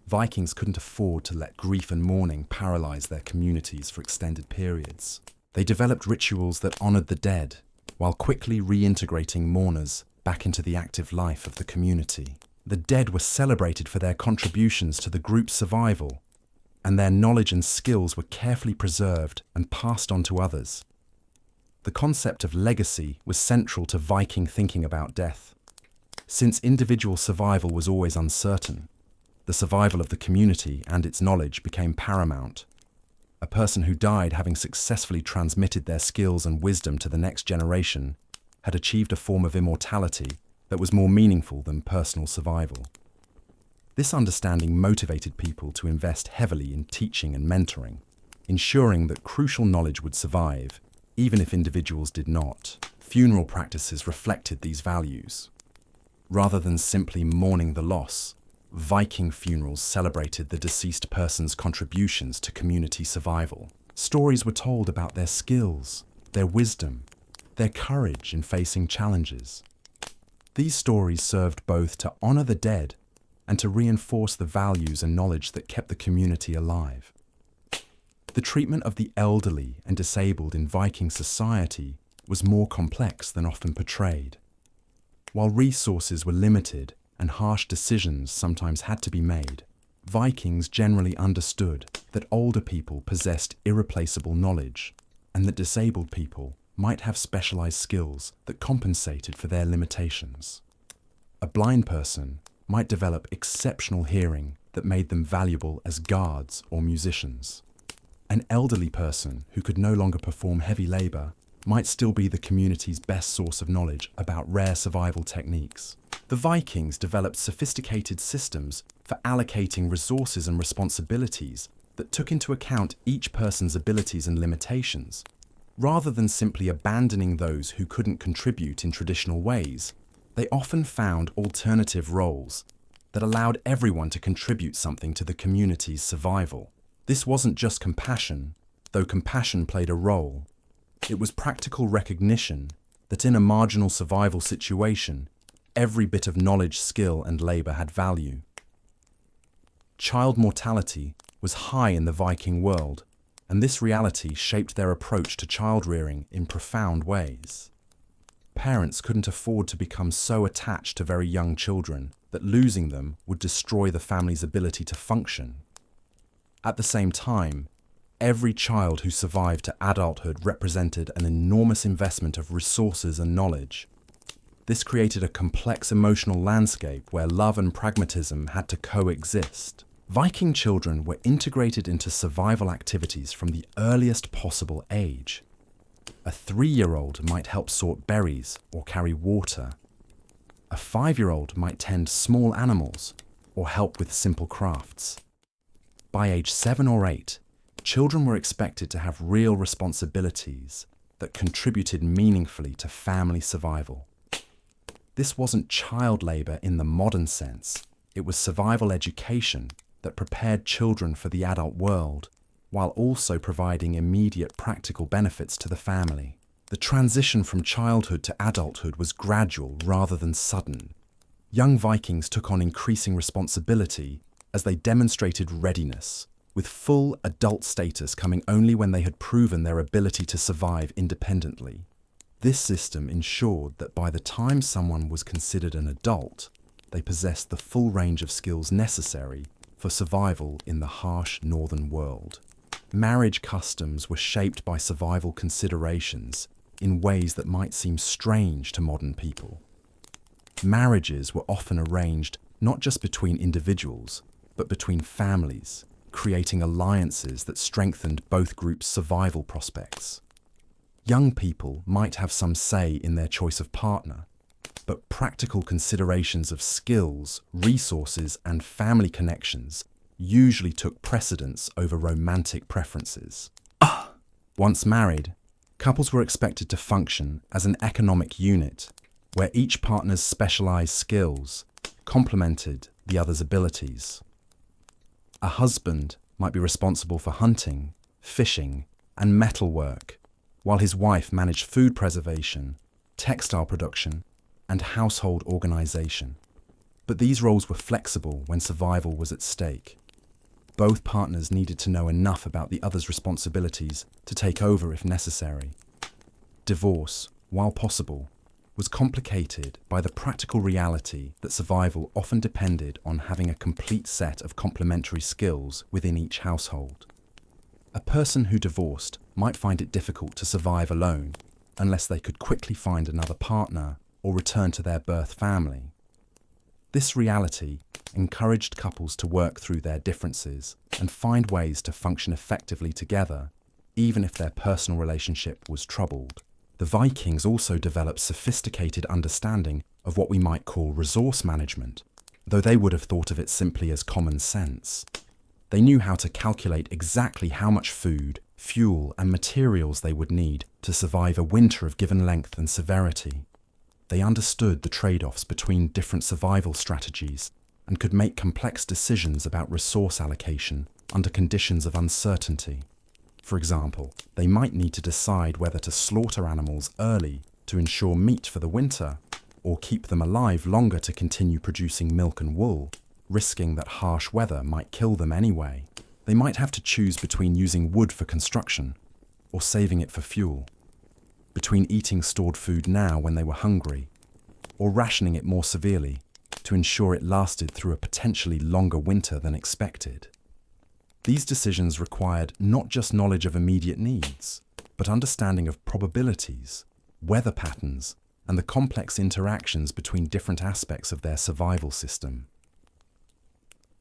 Vikings couldn't afford to let grief and mourning paralyze their communities for extended periods. They developed rituals that honored the dead, while quickly reintegrating mourners back into the active life of the community. The dead were celebrated for their contributions to the group's survival, and their knowledge and skills were carefully preserved and passed on to others. The concept of legacy was central to Viking thinking about death. Since individual survival was always uncertain, the survival of the community and its knowledge became paramount. A person who died having successfully transmitted their skills and wisdom to the next generation had achieved a form of immortality that was more meaningful than personal survival. This understanding motivated people to invest heavily in teaching and mentoring, ensuring that crucial knowledge would survive, even if individuals did not. Funeral practices reflected these values. Rather than simply mourning the loss, Viking funerals celebrated the deceased person's contributions to community survival. Stories were told about their skills, their wisdom, their courage in facing challenges. These stories served both to honor the dead and to reinforce the values and knowledge that kept the community alive. The treatment of the elderly and disabled in Viking society was more complex than often portrayed. While resources were limited and harsh decisions sometimes had to be made, Vikings generally understood that older people possessed irreplaceable knowledge and that disabled people might have specialized skills that compensated for their limitations. A blind person might develop exceptional hearing that made them valuable as guards or musicians. An elderly person who could no longer perform heavy labor might still be the community's best source of knowledge about rare survival techniques. The Vikings developed sophisticated systems for allocating resources and responsibilities that took into account each person's abilities and limitations. Rather than simply abandoning those who couldn't contribute in traditional ways, they often found alternative roles that allowed everyone to contribute something to the community's survival. This wasn't just compassion, though compassion played a role. It was practical recognition that in a marginal survival situation, every bit of knowledge, skill, and labor had value. Child mortality was high in the Viking world, and this reality shaped their approach to child-rearing in profound ways. Parents couldn't afford to become so attached to very young children that losing them would destroy the family's ability to function. At the same time, every child who survived to adulthood represented an enormous investment of resources and knowledge. This created a complex emotional landscape where love and pragmatism had to coexist. Viking children were integrated into survival activities from the earliest possible age. A 3-year-old might help sort berries or carry water. A 5-year-old might tend small animals or help with simple crafts. By age 7 or 8, children were expected to have real responsibilities that contributed meaningfully to family survival. This wasn't child labor in the modern sense. It was survival education that prepared children for the adult world, while also providing immediate practical benefits to the family. The transition from childhood to adulthood was gradual rather than sudden. Young Vikings took on increasing responsibility as they demonstrated readiness, with full adult status coming only when they had proven their ability to survive independently. This system ensured that by the time someone was considered an adult, they possessed the full range of skills necessary for survival in the harsh northern world. Marriage customs were shaped by survival considerations in ways that might seem strange to modern people. Marriages were often arranged not just between individuals, but between families, creating alliances that strengthened both groups' survival prospects. Young people might have some say in their choice of partner, but practical considerations of skills, resources, and family connections usually took precedence over romantic preferences. Once married, couples were expected to function as an economic unit, where each partner's specialized skills complemented the other's abilities. A husband might be responsible for hunting, fishing, and metalwork, while his wife managed food preservation, textile production, and household organization. But these roles were flexible when survival was at stake. Both partners needed to know enough about the other's responsibilities to take over if necessary. Divorce, while possible, was complicated by the practical reality that survival often depended on having a complete set of complementary skills within each household. A person who divorced might find it difficult to survive alone unless they could quickly find another partner or return to their birth family. This reality encouraged couples to work through their differences and find ways to function effectively together, even if their personal relationship was troubled. The Vikings also developed sophisticated understanding of what we might call resource management, though they would have thought of it simply as common sense. They knew how to calculate exactly how much food, fuel, and materials they would need to survive a winter of given length and severity. They understood the trade-offs between different survival strategies and could make complex decisions about resource allocation under conditions of uncertainty. For example, they might need to decide whether to slaughter animals early to ensure meat for the winter, or keep them alive longer to continue producing milk and wool, risking that harsh weather might kill them anyway. They might have to choose between using wood for construction or saving it for fuel, between eating stored food now when they were hungry, or rationing it more severely to ensure it lasted through a potentially longer winter than expected. These decisions required not just knowledge of immediate needs, but understanding of probabilities, weather patterns, and the complex interactions between different aspects of their survival system.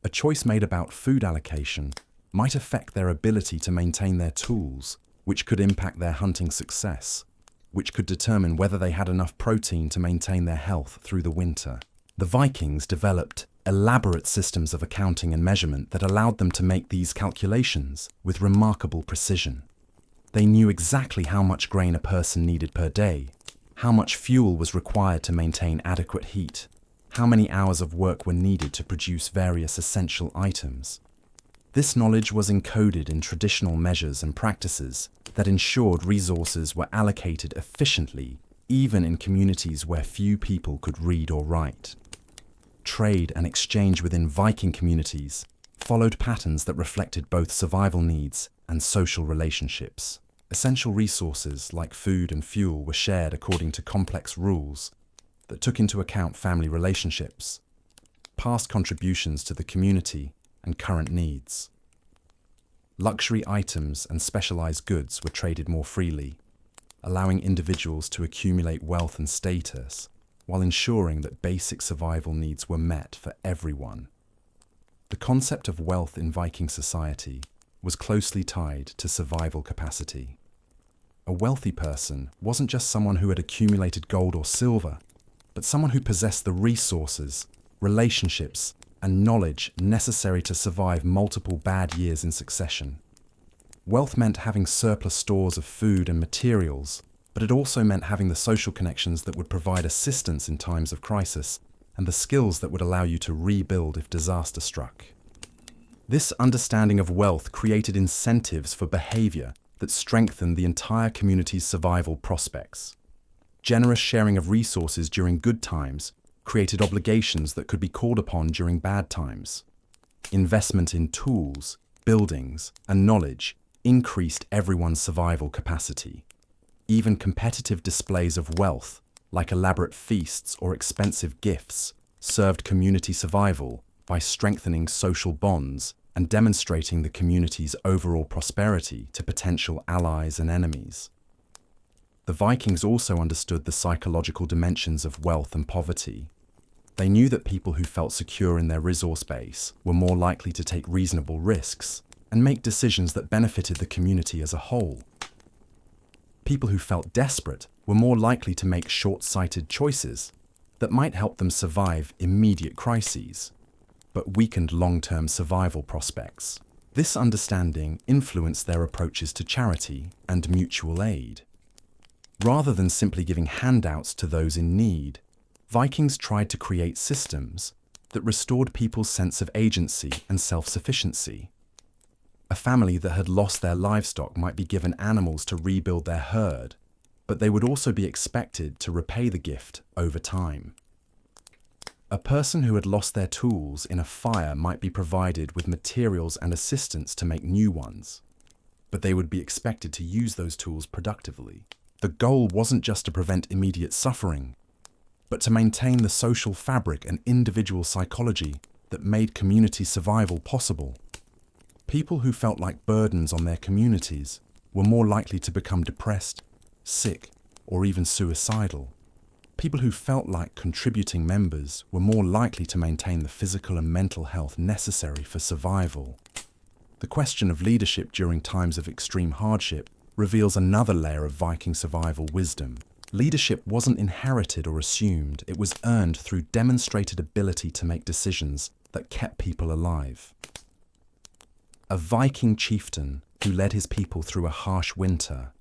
A choice made about food allocation might affect their ability to maintain their tools, which could impact their hunting success, which could determine whether they had enough protein to maintain their health through the winter. The Vikings developed elaborate systems of accounting and measurement that allowed them to make these calculations with remarkable precision. They knew exactly how much grain a person needed per day, how much fuel was required to maintain adequate heat, how many hours of work were needed to produce various essential items. This knowledge was encoded in traditional measures and practices that ensured resources were allocated efficiently, even in communities where few people could read or write. Trade and exchange within Viking communities followed patterns that reflected both survival needs and social relationships. Essential resources like food and fuel were shared according to complex rules that took into account family relationships, past contributions to the community, and current needs. Luxury items and specialized goods were traded more freely, allowing individuals to accumulate wealth and status, while ensuring that basic survival needs were met for everyone. The concept of wealth in Viking society was closely tied to survival capacity. A wealthy person wasn't just someone who had accumulated gold or silver, but someone who possessed the resources, relationships, and knowledge necessary to survive multiple bad years in succession. Wealth meant having surplus stores of food and materials, but it also meant having the social connections that would provide assistance in times of crisis and the skills that would allow you to rebuild if disaster struck. This understanding of wealth created incentives for behavior that strengthened the entire community's survival prospects. Generous sharing of resources during good times created obligations that could be called upon during bad times. Investment in tools, buildings, and knowledge increased everyone's survival capacity. Even competitive displays of wealth, like elaborate feasts or expensive gifts, served community survival by strengthening social bonds and demonstrating the community's overall prosperity to potential allies and enemies. The Vikings also understood the psychological dimensions of wealth and poverty. They knew that people who felt secure in their resource base were more likely to take reasonable risks and make decisions that benefited the community as a whole. People who felt desperate were more likely to make short-sighted choices that might help them survive immediate crises, but weakened long-term survival prospects. This understanding influenced their approaches to charity and mutual aid. Rather than simply giving handouts to those in need, Vikings tried to create systems that restored people's sense of agency and self-sufficiency. A family that had lost their livestock might be given animals to rebuild their herd, but they would also be expected to repay the gift over time. A person who had lost their tools in a fire might be provided with materials and assistance to make new ones, but they would be expected to use those tools productively. The goal wasn't just to prevent immediate suffering, but to maintain the social fabric and individual psychology that made community survival possible. People who felt like burdens on their communities were more likely to become depressed, sick, or even suicidal. People who felt like contributing members were more likely to maintain the physical and mental health necessary for survival. The question of leadership during times of extreme hardship reveals another layer of Viking survival wisdom. Leadership wasn't inherited or assumed, it was earned through demonstrated ability to make decisions that kept people alive. A Viking chieftain who led his people through a harsh winter,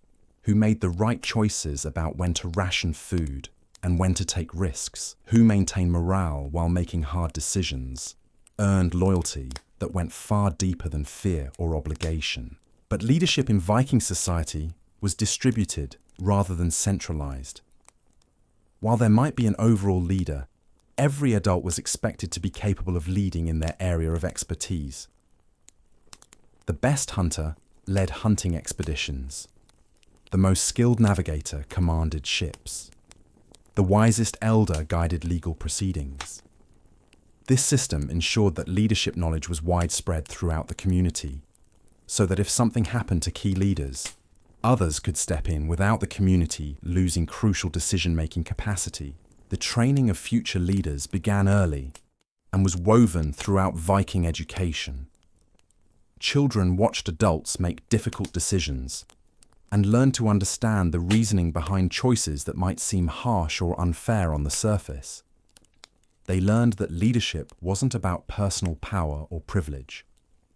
who made the right choices about when to ration food and when to take risks, who maintained morale while making hard decisions, earned loyalty that went far deeper than fear or obligation. But leadership in Viking society was distributed rather than centralized. While there might be an overall leader, every adult was expected to be capable of leading in their area of expertise. The best hunter led hunting expeditions. The most skilled navigator commanded ships. The wisest elder guided legal proceedings. This system ensured that leadership knowledge was widespread throughout the community, so that if something happened to key leaders, others could step in without the community losing crucial decision-making capacity. The training of future leaders began early and was woven throughout Viking education. Children watched adults make difficult decisions and learned to understand the reasoning behind choices that might seem harsh or unfair on the surface. They learned that leadership wasn't about personal power or privilege,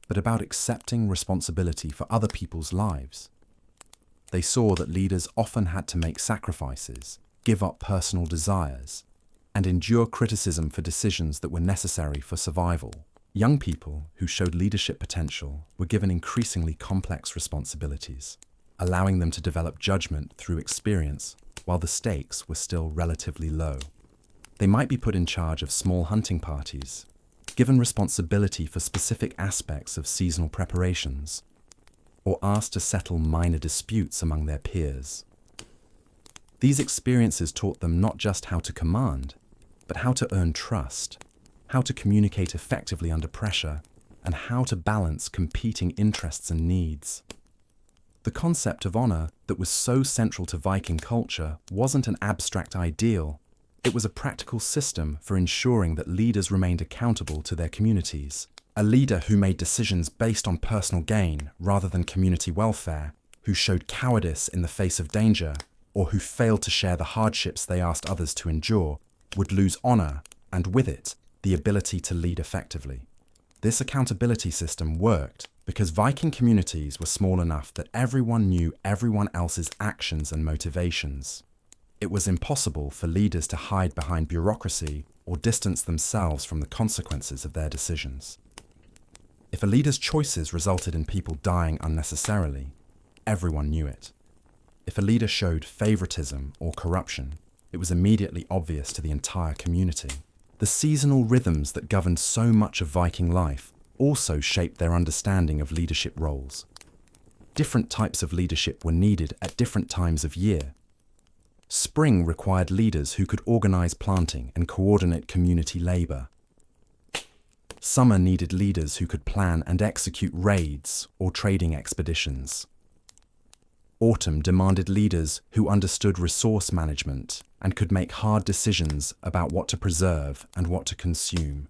but about accepting responsibility for other people's lives. They saw that leaders often had to make sacrifices, give up personal desires, and endure criticism for decisions that were necessary for survival. Young people who showed leadership potential were given increasingly complex responsibilities, allowing them to develop judgment through experience while the stakes were still relatively low. They might be put in charge of small hunting parties, given responsibility for specific aspects of seasonal preparations, or asked to settle minor disputes among their peers. These experiences taught them not just how to command, but how to earn trust, how to communicate effectively under pressure, and how to balance competing interests and needs. The concept of honor that was so central to Viking culture wasn't an abstract ideal. It was a practical system for ensuring that leaders remained accountable to their communities. A leader who made decisions based on personal gain rather than community welfare, who showed cowardice in the face of danger, or who failed to share the hardships they asked others to endure, would lose honor, and with it, the ability to lead effectively. This accountability system worked because Viking communities were small enough that everyone knew everyone else's actions and motivations. It was impossible for leaders to hide behind bureaucracy or distance themselves from the consequences of their decisions. If a leader's choices resulted in people dying unnecessarily, everyone knew it. If a leader showed favoritism or corruption, it was immediately obvious to the entire community. The seasonal rhythms that governed so much of Viking life also shaped their understanding of leadership roles. Different types of leadership were needed at different times of year. Spring required leaders who could organize planting and coordinate community labor. Summer needed leaders who could plan and execute raids or trading expeditions. Autumn demanded leaders who understood resource management and could make hard decisions about what to preserve and what to consume.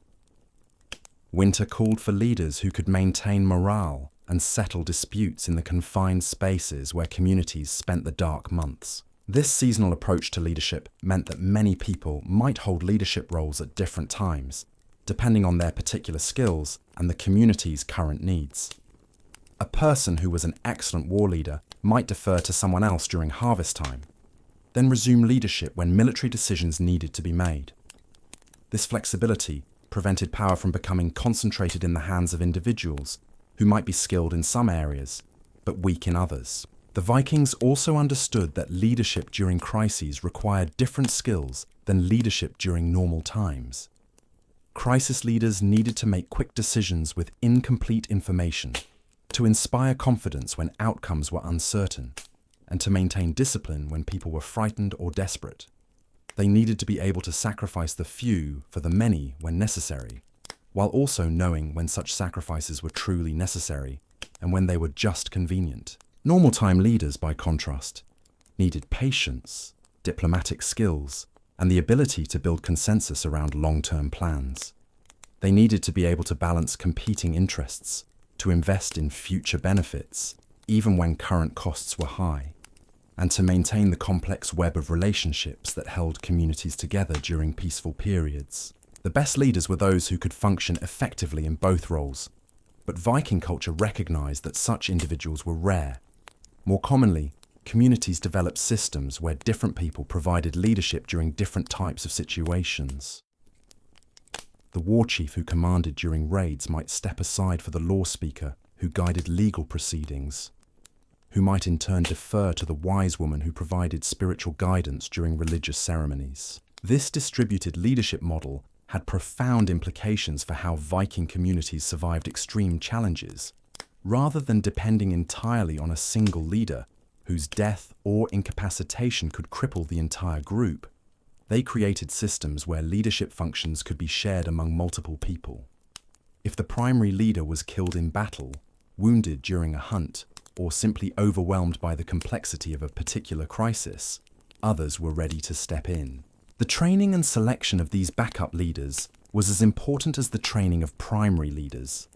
Winter called for leaders who could maintain morale and settle disputes in the confined spaces where communities spent the dark months. This seasonal approach to leadership meant that many people might hold leadership roles at different times, depending on their particular skills and the community's current needs. A person who was an excellent war leader might defer to someone else during harvest time, then resume leadership when military decisions needed to be made. This flexibility prevented power from becoming concentrated in the hands of individuals who might be skilled in some areas, but weak in others. The Vikings also understood that leadership during crises required different skills than leadership during normal times. Crisis leaders needed to make quick decisions with incomplete information, to inspire confidence when outcomes were uncertain, and to maintain discipline when people were frightened or desperate. They needed to be able to sacrifice the few for the many when necessary, while also knowing when such sacrifices were truly necessary and when they were just convenient. Normal time leaders, by contrast, needed patience, diplomatic skills, and the ability to build consensus around long-term plans. They needed to be able to balance competing interests, to invest in future benefits, even when current costs were high, and to maintain the complex web of relationships that held communities together during peaceful periods. The best leaders were those who could function effectively in both roles, but Viking culture recognized that such individuals were rare. More commonly, communities developed systems where different people provided leadership during different types of situations. The war chief who commanded during raids might step aside for the law speaker who guided legal proceedings, who might in turn defer to the wise woman who provided spiritual guidance during religious ceremonies. This distributed leadership model had profound implications for how Viking communities survived extreme challenges, rather than depending entirely on a single leader whose death or incapacitation could cripple the entire group. They created systems where leadership functions could be shared among multiple people. If the primary leader was killed in battle, wounded during a hunt, or simply overwhelmed by the complexity of a particular crisis, others were ready to step in. The training and selection of these backup leaders was as important as the training of primary leaders.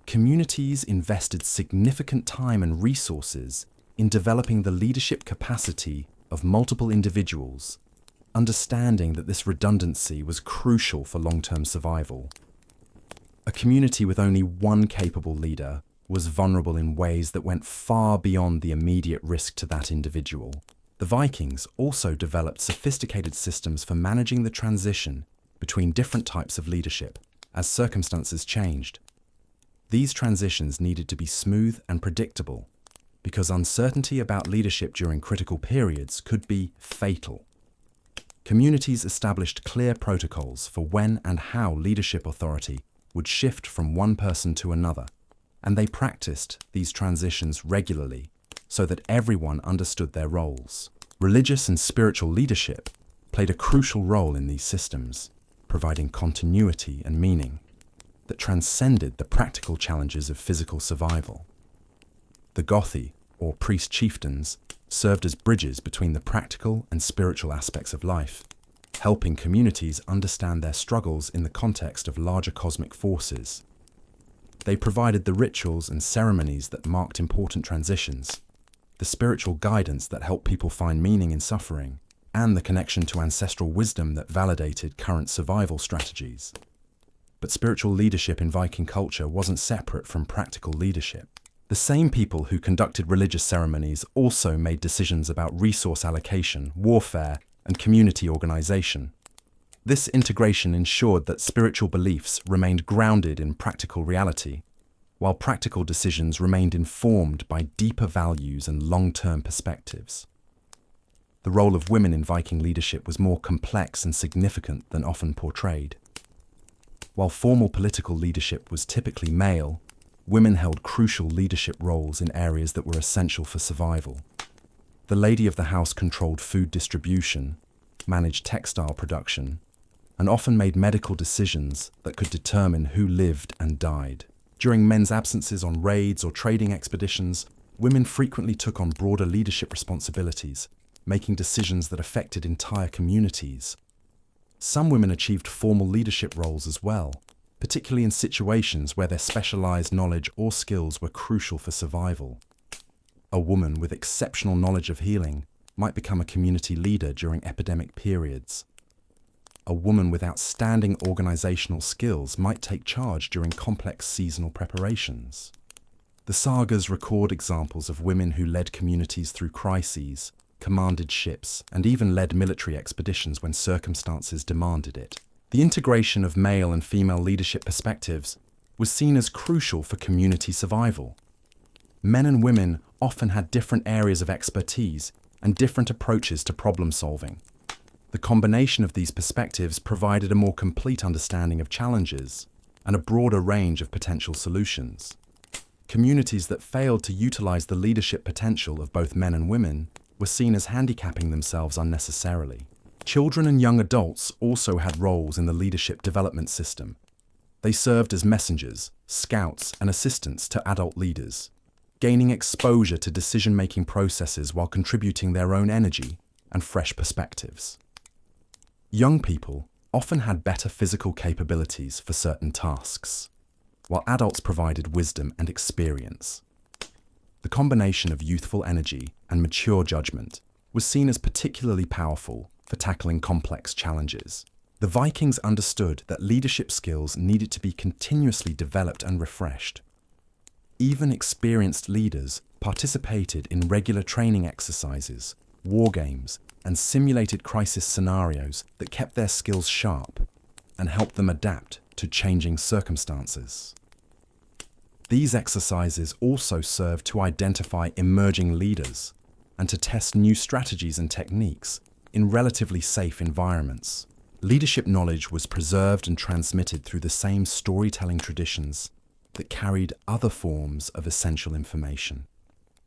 Communities invested significant time and resources in developing the leadership capacity of multiple individuals, understanding that this redundancy was crucial for long-term survival. A community with only one capable leader was vulnerable in ways that went far beyond the immediate risk to that individual. The Vikings also developed sophisticated systems for managing the transition between different types of leadership as circumstances changed. These transitions needed to be smooth and predictable because uncertainty about leadership during critical periods could be fatal. Communities established clear protocols for when and how leadership authority would shift from one person to another, and they practiced these transitions regularly so that everyone understood their roles. Religious and spiritual leadership played a crucial role in these systems, providing continuity and meaning that transcended the practical challenges of physical survival. The Gothi, or priest chieftains, served as bridges between the practical and spiritual aspects of life, helping communities understand their struggles in the context of larger cosmic forces. They provided the rituals and ceremonies that marked important transitions, the spiritual guidance that helped people find meaning in suffering, and the connection to ancestral wisdom that validated current survival strategies. But spiritual leadership in Viking culture wasn't separate from practical leadership. The same people who conducted religious ceremonies also made decisions about resource allocation, warfare, and community organization. This integration ensured that spiritual beliefs remained grounded in practical reality, while practical decisions remained informed by deeper values and long-term perspectives. The role of women in Viking leadership was more complex and significant than often portrayed. While formal political leadership was typically male, women held crucial leadership roles in areas that were essential for survival. The lady of the house controlled food distribution, managed textile production, and often made medical decisions that could determine who lived and died. During men's absences on raids or trading expeditions, women frequently took on broader leadership responsibilities, making decisions that affected entire communities. Some women achieved formal leadership roles as well, particularly in situations where their specialized knowledge or skills were crucial for survival. A woman with exceptional knowledge of healing might become a community leader during epidemic periods. A woman with outstanding organizational skills might take charge during complex seasonal preparations. The sagas record examples of women who led communities through crises, commanded ships, and even led military expeditions when circumstances demanded it. The integration of male and female leadership perspectives was seen as crucial for community survival. Men and women often had different areas of expertise and different approaches to problem solving. The combination of these perspectives provided a more complete understanding of challenges and a broader range of potential solutions. Communities that failed to utilize the leadership potential of both men and women were seen as handicapping themselves unnecessarily. Children and young adults also had roles in the leadership development system. They served as messengers, scouts, and assistants to adult leaders, gaining exposure to decision-making processes while contributing their own energy and fresh perspectives. Young people often had better physical capabilities for certain tasks, while adults provided wisdom and experience. The combination of youthful energy and mature judgment was seen as particularly powerful for tackling complex challenges. The Vikings understood that leadership skills needed to be continuously developed and refreshed. Even experienced leaders participated in regular training exercises, war games, and simulated crisis scenarios that kept their skills sharp and helped them adapt to changing circumstances. These exercises also served to identify emerging leaders and to test new strategies and techniques in relatively safe environments. Leadership knowledge was preserved and transmitted through the same storytelling traditions that carried other forms of essential information.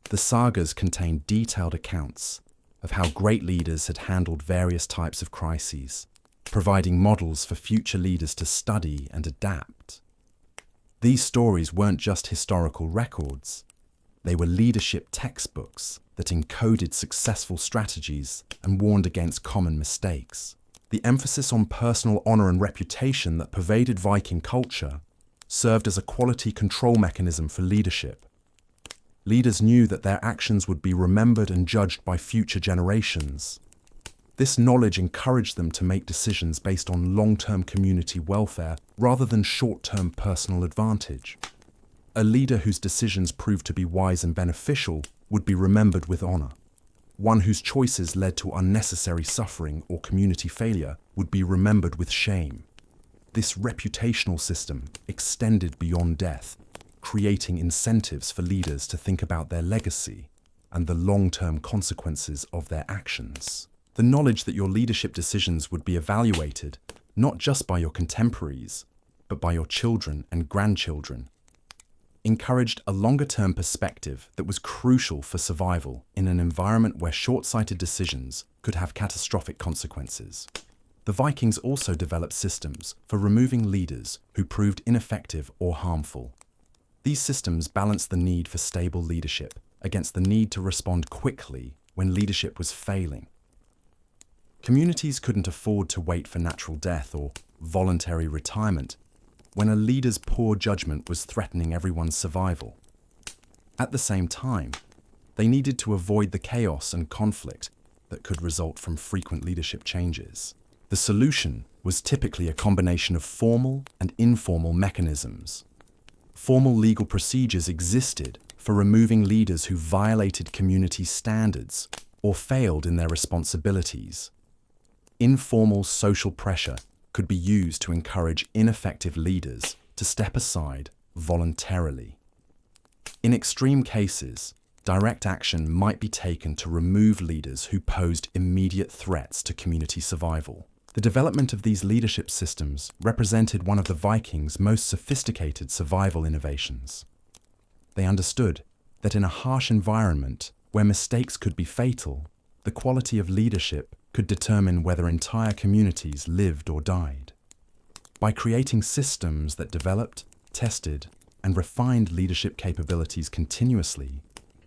The sagas contain detailed accounts of how great leaders had handled various types of crises, providing models for future leaders to study and adapt. These stories weren't just historical records. They were leadership textbooks that encoded successful strategies and warned against common mistakes. The emphasis on personal honor and reputation that pervaded Viking culture served as a quality control mechanism for leadership. Leaders knew that their actions would be remembered and judged by future generations. This knowledge encouraged them to make decisions based on long-term community welfare rather than short-term personal advantage. A leader whose decisions proved to be wise and beneficial would be remembered with honor. One whose choices led to unnecessary suffering or community failure would be remembered with shame. This reputational system extended beyond death, creating incentives for leaders to think about their legacy and the long-term consequences of their actions. The knowledge that your leadership decisions would be evaluated not just by your contemporaries, but by your children and grandchildren, encouraged a longer-term perspective that was crucial for survival in an environment where short-sighted decisions could have catastrophic consequences. The Vikings also developed systems for removing leaders who proved ineffective or harmful. These systems balanced the need for stable leadership against the need to respond quickly when leadership was failing. Communities couldn't afford to wait for natural death or voluntary retirement when a leader's poor judgment was threatening everyone's survival. At the same time, they needed to avoid the chaos and conflict that could result from frequent leadership changes. The solution was typically a combination of formal and informal mechanisms. Formal legal procedures existed for removing leaders who violated community standards or failed in their responsibilities. Informal social pressure could be used to encourage ineffective leaders to step aside voluntarily. In extreme cases, direct action might be taken to remove leaders who posed immediate threats to community survival. The development of these leadership systems represented one of the Vikings' most sophisticated survival innovations. They understood that in a harsh environment where mistakes could be fatal, the quality of leadership could determine whether entire communities lived or died. By creating systems that developed, tested, and refined leadership capabilities continuously,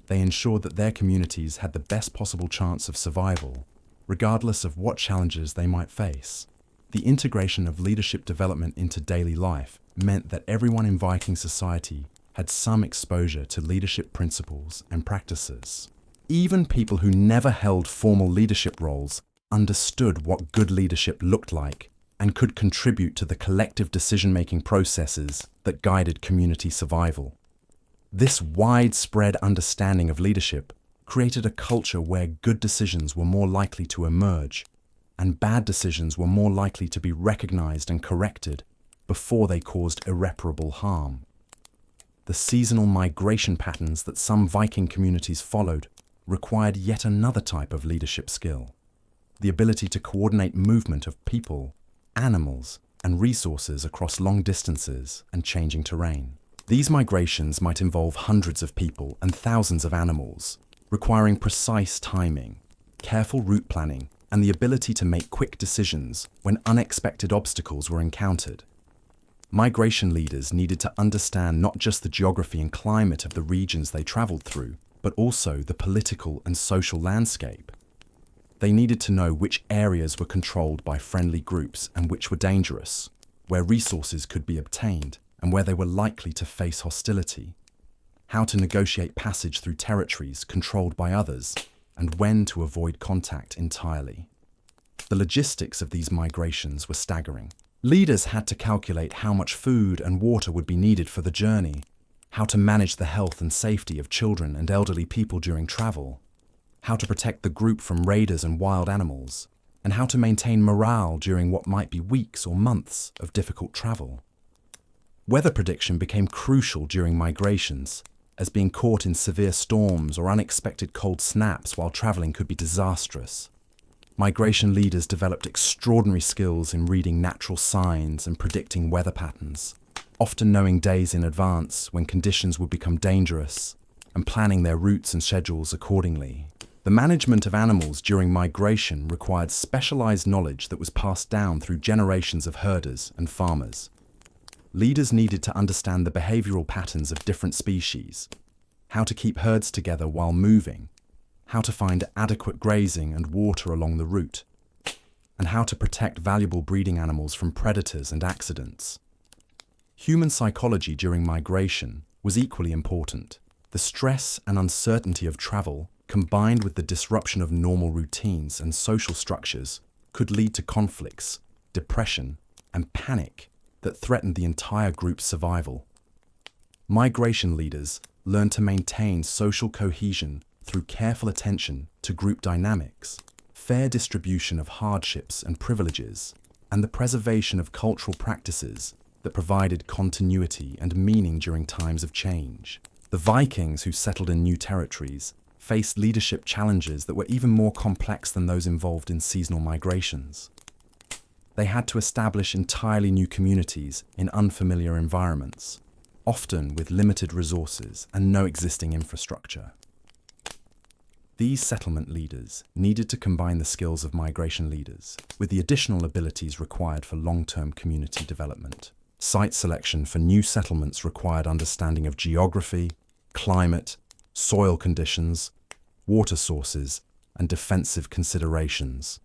they ensured that their communities had the best possible chance of survival, regardless of what challenges they might face. The integration of leadership development into daily life meant that everyone in Viking society had some exposure to leadership principles and practices. Even people who never held formal leadership roles understood what good leadership looked like and could contribute to the collective decision-making processes that guided community survival. This widespread understanding of leadership created a culture where good decisions were more likely to emerge and bad decisions were more likely to be recognized and corrected before they caused irreparable harm. The seasonal migration patterns that some Viking communities followed required yet another type of leadership skill: the ability to coordinate movement of people, animals, and resources across long distances and changing terrain. These migrations might involve hundreds of people and thousands of animals, requiring precise timing, careful route planning, and the ability to make quick decisions when unexpected obstacles were encountered. Migration leaders needed to understand not just the geography and climate of the regions they traveled through, but also the political and social landscape. They needed to know which areas were controlled by friendly groups and which were dangerous, where resources could be obtained and where they were likely to face hostility, how to negotiate passage through territories controlled by others, and when to avoid contact entirely. The logistics of these migrations were staggering. Leaders had to calculate how much food and water would be needed for the journey, how to manage the health and safety of children and elderly people during travel, how to protect the group from raiders and wild animals, and how to maintain morale during what might be weeks or months of difficult travel. Weather prediction became crucial during migrations, as being caught in severe storms or unexpected cold snaps while traveling could be disastrous. Migration leaders developed extraordinary skills in reading natural signs and predicting weather patterns, often knowing days in advance when conditions would become dangerous and planning their routes and schedules accordingly. The management of animals during migration required specialized knowledge that was passed down through generations of herders and farmers. Leaders needed to understand the behavioral patterns of different species, how to keep herds together while moving, how to find adequate grazing and water along the route, and how to protect valuable breeding animals from predators and accidents. Human psychology during migration was equally important. The stress and uncertainty of travel, combined with the disruption of normal routines and social structures, could lead to conflicts, depression, and panic that threatened the entire group's survival. Migration leaders learned to maintain social cohesion through careful attention to group dynamics, fair distribution of hardships and privileges, and the preservation of cultural practices that provided continuity and meaning during times of change. The Vikings, who settled in new territories, faced leadership challenges that were even more complex than those involved in seasonal migrations. They had to establish entirely new communities in unfamiliar environments, often with limited resources and no existing infrastructure. These settlement leaders needed to combine the skills of migration leaders with the additional abilities required for long-term community development. Site selection for new settlements required understanding of geography, climate, soil conditions, water sources, and defensive considerations.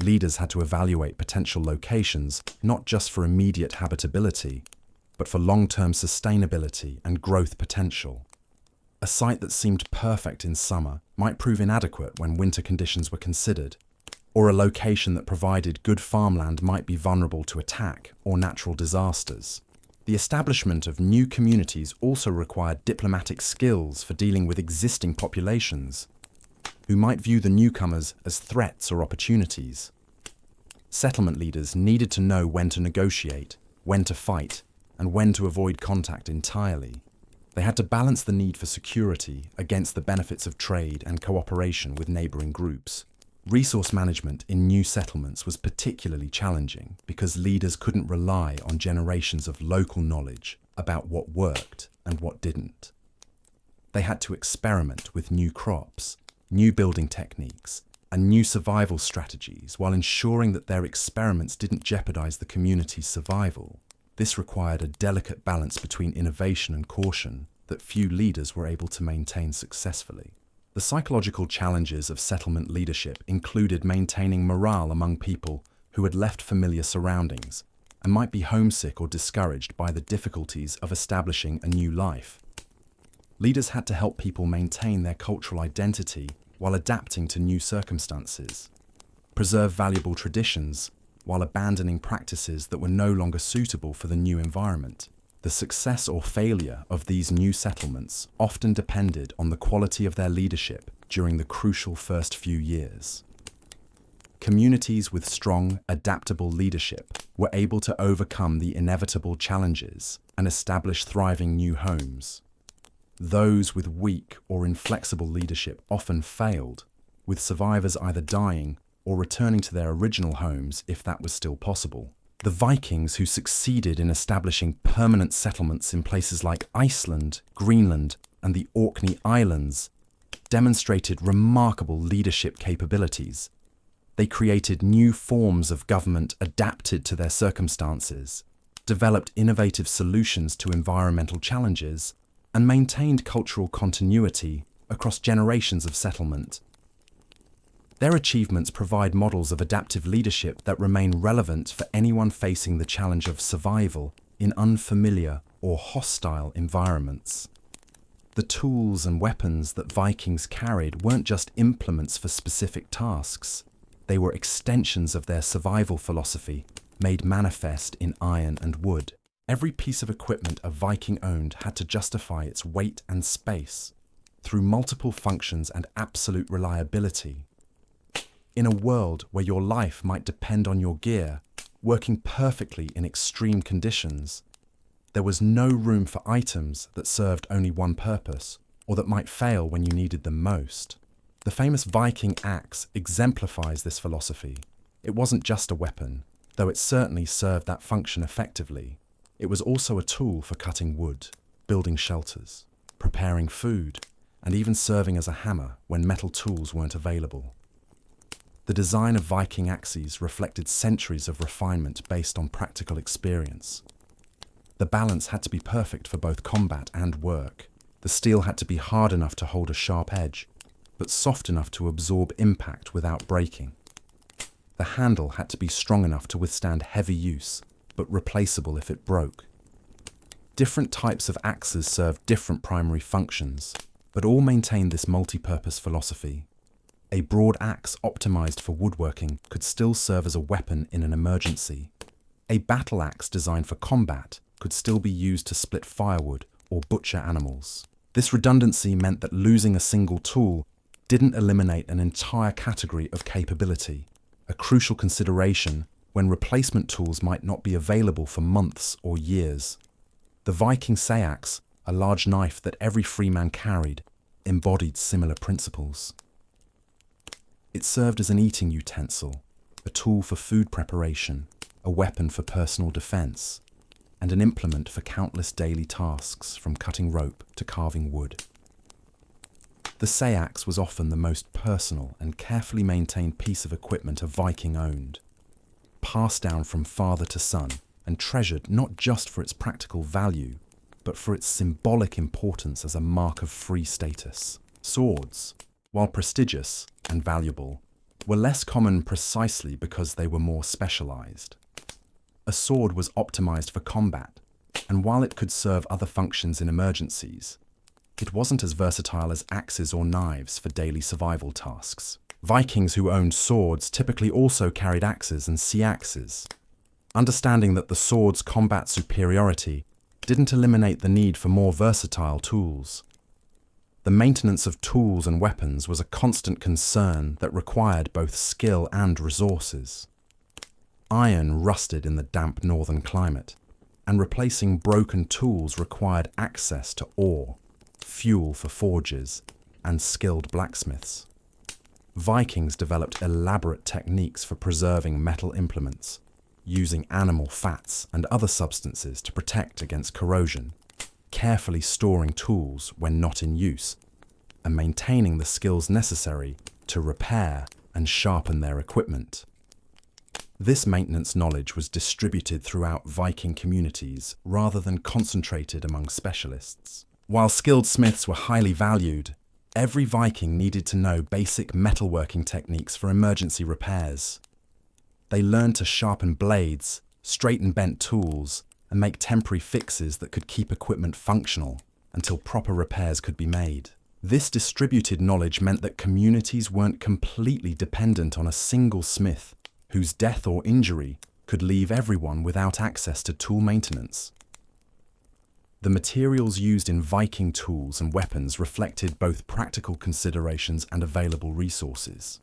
Leaders had to evaluate potential locations not just for immediate habitability, but for long-term sustainability and growth potential. A site that seemed perfect in summer might prove inadequate when winter conditions were considered, or a location that provided good farmland might be vulnerable to attack or natural disasters. The establishment of new communities also required diplomatic skills for dealing with existing populations, who might view the newcomers as threats or opportunities. Settlement leaders needed to know when to negotiate, when to fight, and when to avoid contact entirely. They had to balance the need for security against the benefits of trade and cooperation with neighbouring groups. Resource management in new settlements was particularly challenging because leaders couldn't rely on generations of local knowledge about what worked and what didn't. They had to experiment with new crops, new building techniques, and new survival strategies while ensuring that their experiments didn't jeopardize the community's survival. This required a delicate balance between innovation and caution that few leaders were able to maintain successfully. The psychological challenges of settlement leadership included maintaining morale among people who had left familiar surroundings and might be homesick or discouraged by the difficulties of establishing a new life. Leaders had to help people maintain their cultural identity while adapting to new circumstances, preserve valuable traditions while abandoning practices that were no longer suitable for the new environment. The success or failure of these new settlements often depended on the quality of their leadership during the crucial first few years. Communities with strong, adaptable leadership were able to overcome the inevitable challenges and establish thriving new homes. Those with weak or inflexible leadership often failed, with survivors either dying or returning to their original homes if that was still possible. The Vikings, who succeeded in establishing permanent settlements in places like Iceland, Greenland, and the Orkney Islands, demonstrated remarkable leadership capabilities. They created new forms of government adapted to their circumstances, developed innovative solutions to environmental challenges, and maintained cultural continuity across generations of settlement. Their achievements provide models of adaptive leadership that remain relevant for anyone facing the challenge of survival in unfamiliar or hostile environments. The tools and weapons that Vikings carried weren't just implements for specific tasks. They were extensions of their survival philosophy, made manifest in iron and wood. Every piece of equipment a Viking owned had to justify its weight and space through multiple functions and absolute reliability. In a world where your life might depend on your gear, working perfectly in extreme conditions, there was no room for items that served only one purpose, or that might fail when you needed them most. The famous Viking axe exemplifies this philosophy. It wasn't just a weapon, though it certainly served that function effectively. It was also a tool for cutting wood, building shelters, preparing food, and even serving as a hammer when metal tools weren't available. The design of Viking axes reflected centuries of refinement based on practical experience. The balance had to be perfect for both combat and work. The steel had to be hard enough to hold a sharp edge, but soft enough to absorb impact without breaking. The handle had to be strong enough to withstand heavy use, but replaceable if it broke. Different types of axes served different primary functions, but all maintained this multi-purpose philosophy. A broad axe optimized for woodworking could still serve as a weapon in an emergency. A battle axe designed for combat could still be used to split firewood or butcher animals. This redundancy meant that losing a single tool didn't eliminate an entire category of capability, a crucial consideration when replacement tools might not be available for months or years. The Viking seaxe, a large knife that every freeman carried, embodied similar principles. It served as an eating utensil, a tool for food preparation, a weapon for personal defense, and an implement for countless daily tasks from cutting rope to carving wood. The seax was often the most personal and carefully maintained piece of equipment a Viking owned, passed down from father to son and treasured not just for its practical value, but for its symbolic importance as a mark of free status. Swords, while prestigious and valuable, were less common precisely because they were more specialized. A sword was optimized for combat, and while it could serve other functions in emergencies, it wasn't as versatile as axes or knives for daily survival tasks. Vikings who owned swords typically also carried axes and sea axes. Understanding that the sword's combat superiority didn't eliminate the need for more versatile tools. The maintenance of tools and weapons was a constant concern that required both skill and resources. Iron rusted in the damp northern climate, and replacing broken tools required access to ore, fuel for forges, and skilled blacksmiths. Vikings developed elaborate techniques for preserving metal implements, using animal fats and other substances to protect against corrosion, carefully storing tools when not in use, and maintaining the skills necessary to repair and sharpen their equipment. This maintenance knowledge was distributed throughout Viking communities rather than concentrated among specialists. While skilled smiths were highly valued, every Viking needed to know basic metalworking techniques for emergency repairs. They learned to sharpen blades, straighten bent tools, and make temporary fixes that could keep equipment functional until proper repairs could be made. This distributed knowledge meant that communities weren't completely dependent on a single smith whose death or injury could leave everyone without access to tool maintenance. The materials used in Viking tools and weapons reflected both practical considerations and available resources.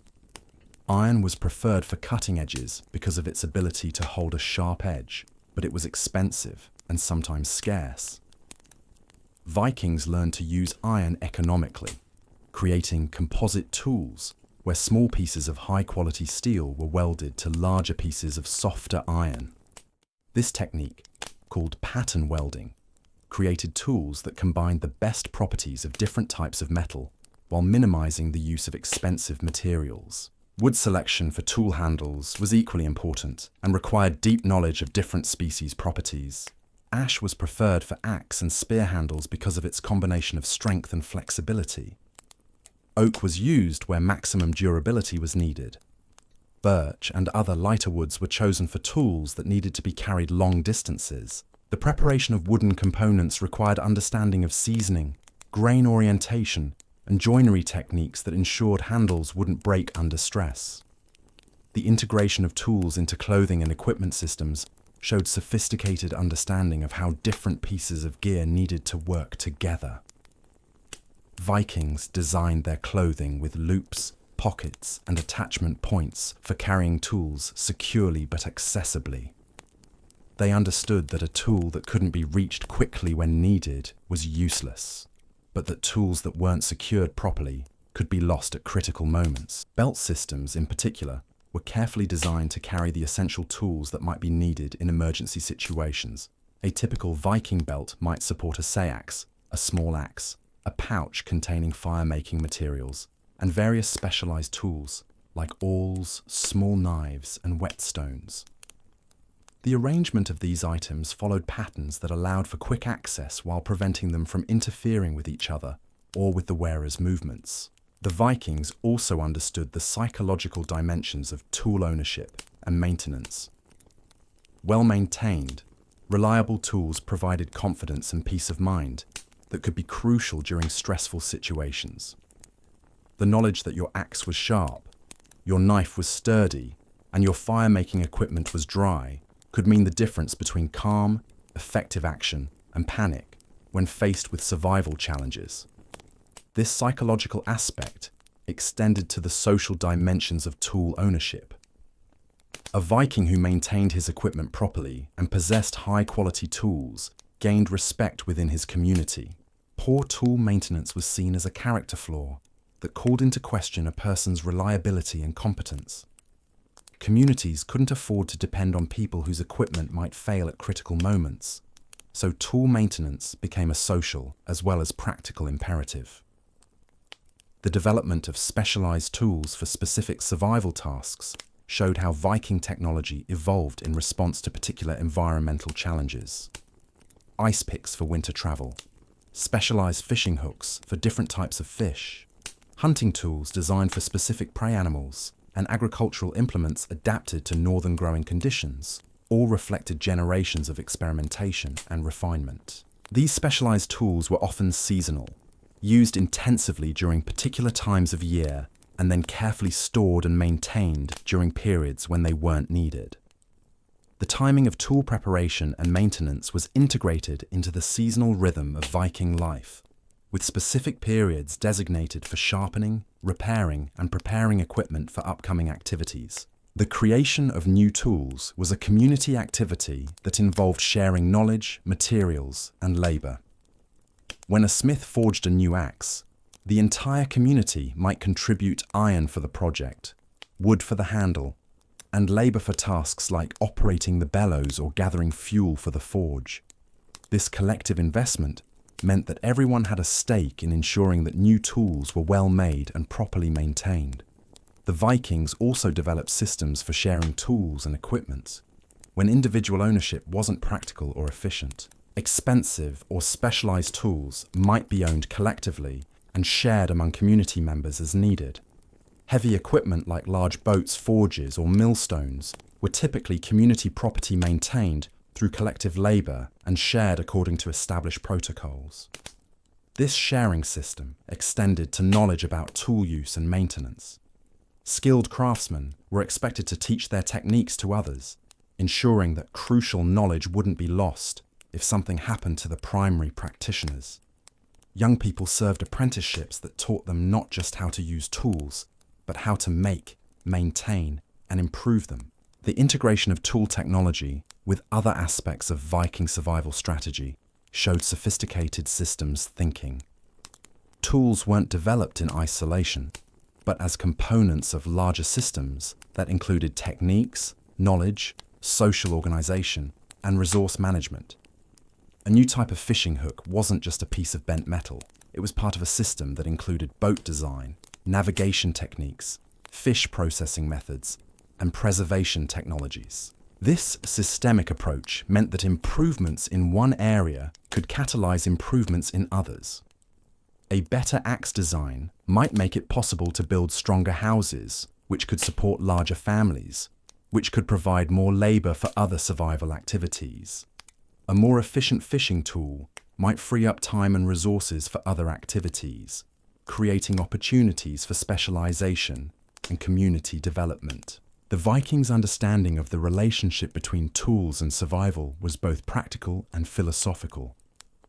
Iron was preferred for cutting edges because of its ability to hold a sharp edge, but it was expensive and sometimes scarce. Vikings learned to use iron economically, creating composite tools where small pieces of high-quality steel were welded to larger pieces of softer iron. This technique, called pattern welding, created tools that combined the best properties of different types of metal while minimizing the use of expensive materials. Wood selection for tool handles was equally important and required deep knowledge of different species' properties. Ash was preferred for axe and spear handles because of its combination of strength and flexibility. Oak was used where maximum durability was needed. Birch and other lighter woods were chosen for tools that needed to be carried long distances. The preparation of wooden components required understanding of seasoning, grain orientation, and joinery techniques that ensured handles wouldn't break under stress. The integration of tools into clothing and equipment systems showed sophisticated understanding of how different pieces of gear needed to work together. Vikings designed their clothing with loops, pockets, and attachment points for carrying tools securely but accessibly. They understood that a tool that couldn't be reached quickly when needed was useless, but that tools that weren't secured properly could be lost at critical moments. Belt systems, in particular, were carefully designed to carry the essential tools that might be needed in emergency situations. A typical Viking belt might support a seax, a small axe, a pouch containing fire-making materials, and various specialized tools like awls, small knives, and whetstones. The arrangement of these items followed patterns that allowed for quick access while preventing them from interfering with each other or with the wearer's movements. The Vikings also understood the psychological dimensions of tool ownership and maintenance. Well-maintained, reliable tools provided confidence and peace of mind that could be crucial during stressful situations. The knowledge that your axe was sharp, your knife was sturdy, and your fire-making equipment was dry could mean the difference between calm, effective action and panic when faced with survival challenges. This psychological aspect extended to the social dimensions of tool ownership. A Viking who maintained his equipment properly and possessed high-quality tools gained respect within his community. Poor tool maintenance was seen as a character flaw that called into question a person's reliability and competence. Communities couldn't afford to depend on people whose equipment might fail at critical moments, so tool maintenance became a social as well as practical imperative. The development of specialized tools for specific survival tasks showed how Viking technology evolved in response to particular environmental challenges. Ice picks for winter travel, specialized fishing hooks for different types of fish, hunting tools designed for specific prey animals, and agricultural implements adapted to northern growing conditions all reflected generations of experimentation and refinement. These specialized tools were often seasonal, used intensively during particular times of year, and then carefully stored and maintained during periods when they weren't needed. The timing of tool preparation and maintenance was integrated into the seasonal rhythm of Viking life, with specific periods designated for sharpening, repairing, and preparing equipment for upcoming activities. The creation of new tools was a community activity that involved sharing knowledge, materials, and labor. When a smith forged a new axe, the entire community might contribute iron for the project, wood for the handle, and labor for tasks like operating the bellows or gathering fuel for the forge. This collective investment meant that everyone had a stake in ensuring that new tools were well made and properly maintained. The Vikings also developed systems for sharing tools and equipment. When individual ownership wasn't practical or efficient, expensive or specialized tools might be owned collectively and shared among community members as needed. Heavy equipment like large boats, forges, or millstones were typically community property maintained through collective labor and shared according to established protocols. This sharing system extended to knowledge about tool use and maintenance. Skilled craftsmen were expected to teach their techniques to others, ensuring that crucial knowledge wouldn't be lost if something happened to the primary practitioners. Young people served apprenticeships that taught them not just how to use tools, but how to make, maintain, and improve them. The integration of tool technology with other aspects of Viking survival strategy showed sophisticated systems thinking. Tools weren't developed in isolation, but as components of larger systems that included techniques, knowledge, social organization, and resource management. A new type of fishing hook wasn't just a piece of bent metal. It was part of a system that included boat design, navigation techniques, fish processing methods, and preservation technologies. This systemic approach meant that improvements in one area could catalyze improvements in others. A better axe design might make it possible to build stronger houses, which could support larger families, which could provide more labor for other survival activities. A more efficient fishing tool might free up time and resources for other activities, creating opportunities for specialization and community development. The Vikings' understanding of the relationship between tools and survival was both practical and philosophical.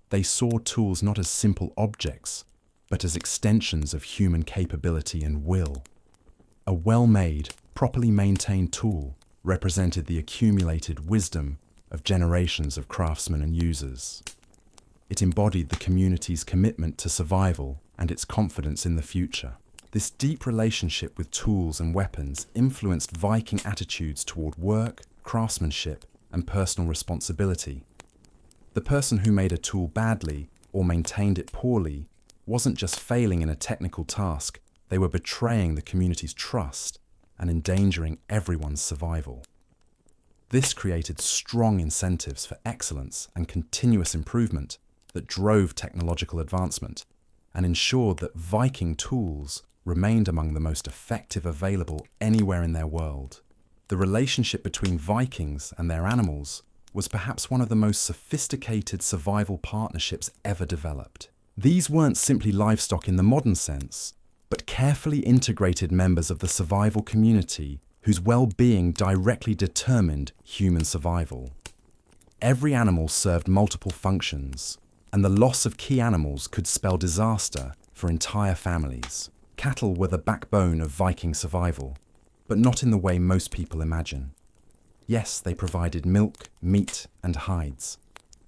They saw tools not as simple objects, but as extensions of human capability and will. A well-made, properly maintained tool represented the accumulated wisdom of generations of craftsmen and users. It embodied the community's commitment to survival and its confidence in the future. This deep relationship with tools and weapons influenced Viking attitudes toward work, craftsmanship, and personal responsibility. The person who made a tool badly or maintained it poorly wasn't just failing in a technical task, they were betraying the community's trust and endangering everyone's survival. This created strong incentives for excellence and continuous improvement that drove technological advancement and ensured that Viking tools remained among the most effective available anywhere in their world. The relationship between Vikings and their animals was perhaps one of the most sophisticated survival partnerships ever developed. These weren't simply livestock in the modern sense, but carefully integrated members of the survival community whose well-being directly determined human survival. Every animal served multiple functions, and the loss of key animals could spell disaster for entire families. Cattle were the backbone of Viking survival, but not in the way most people imagine. Yes, they provided milk, meat, and hides,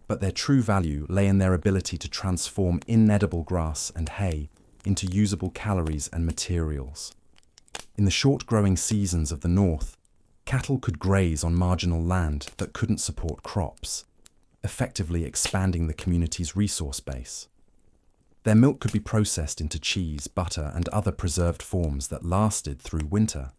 but their true value lay in their ability to transform inedible grass and hay into usable calories and materials. In the short growing seasons of the north, Cattle could graze on marginal land that couldn't support crops, effectively expanding the community's resource base. Their milk could be processed into cheese, butter, and other preserved forms that lasted through winter.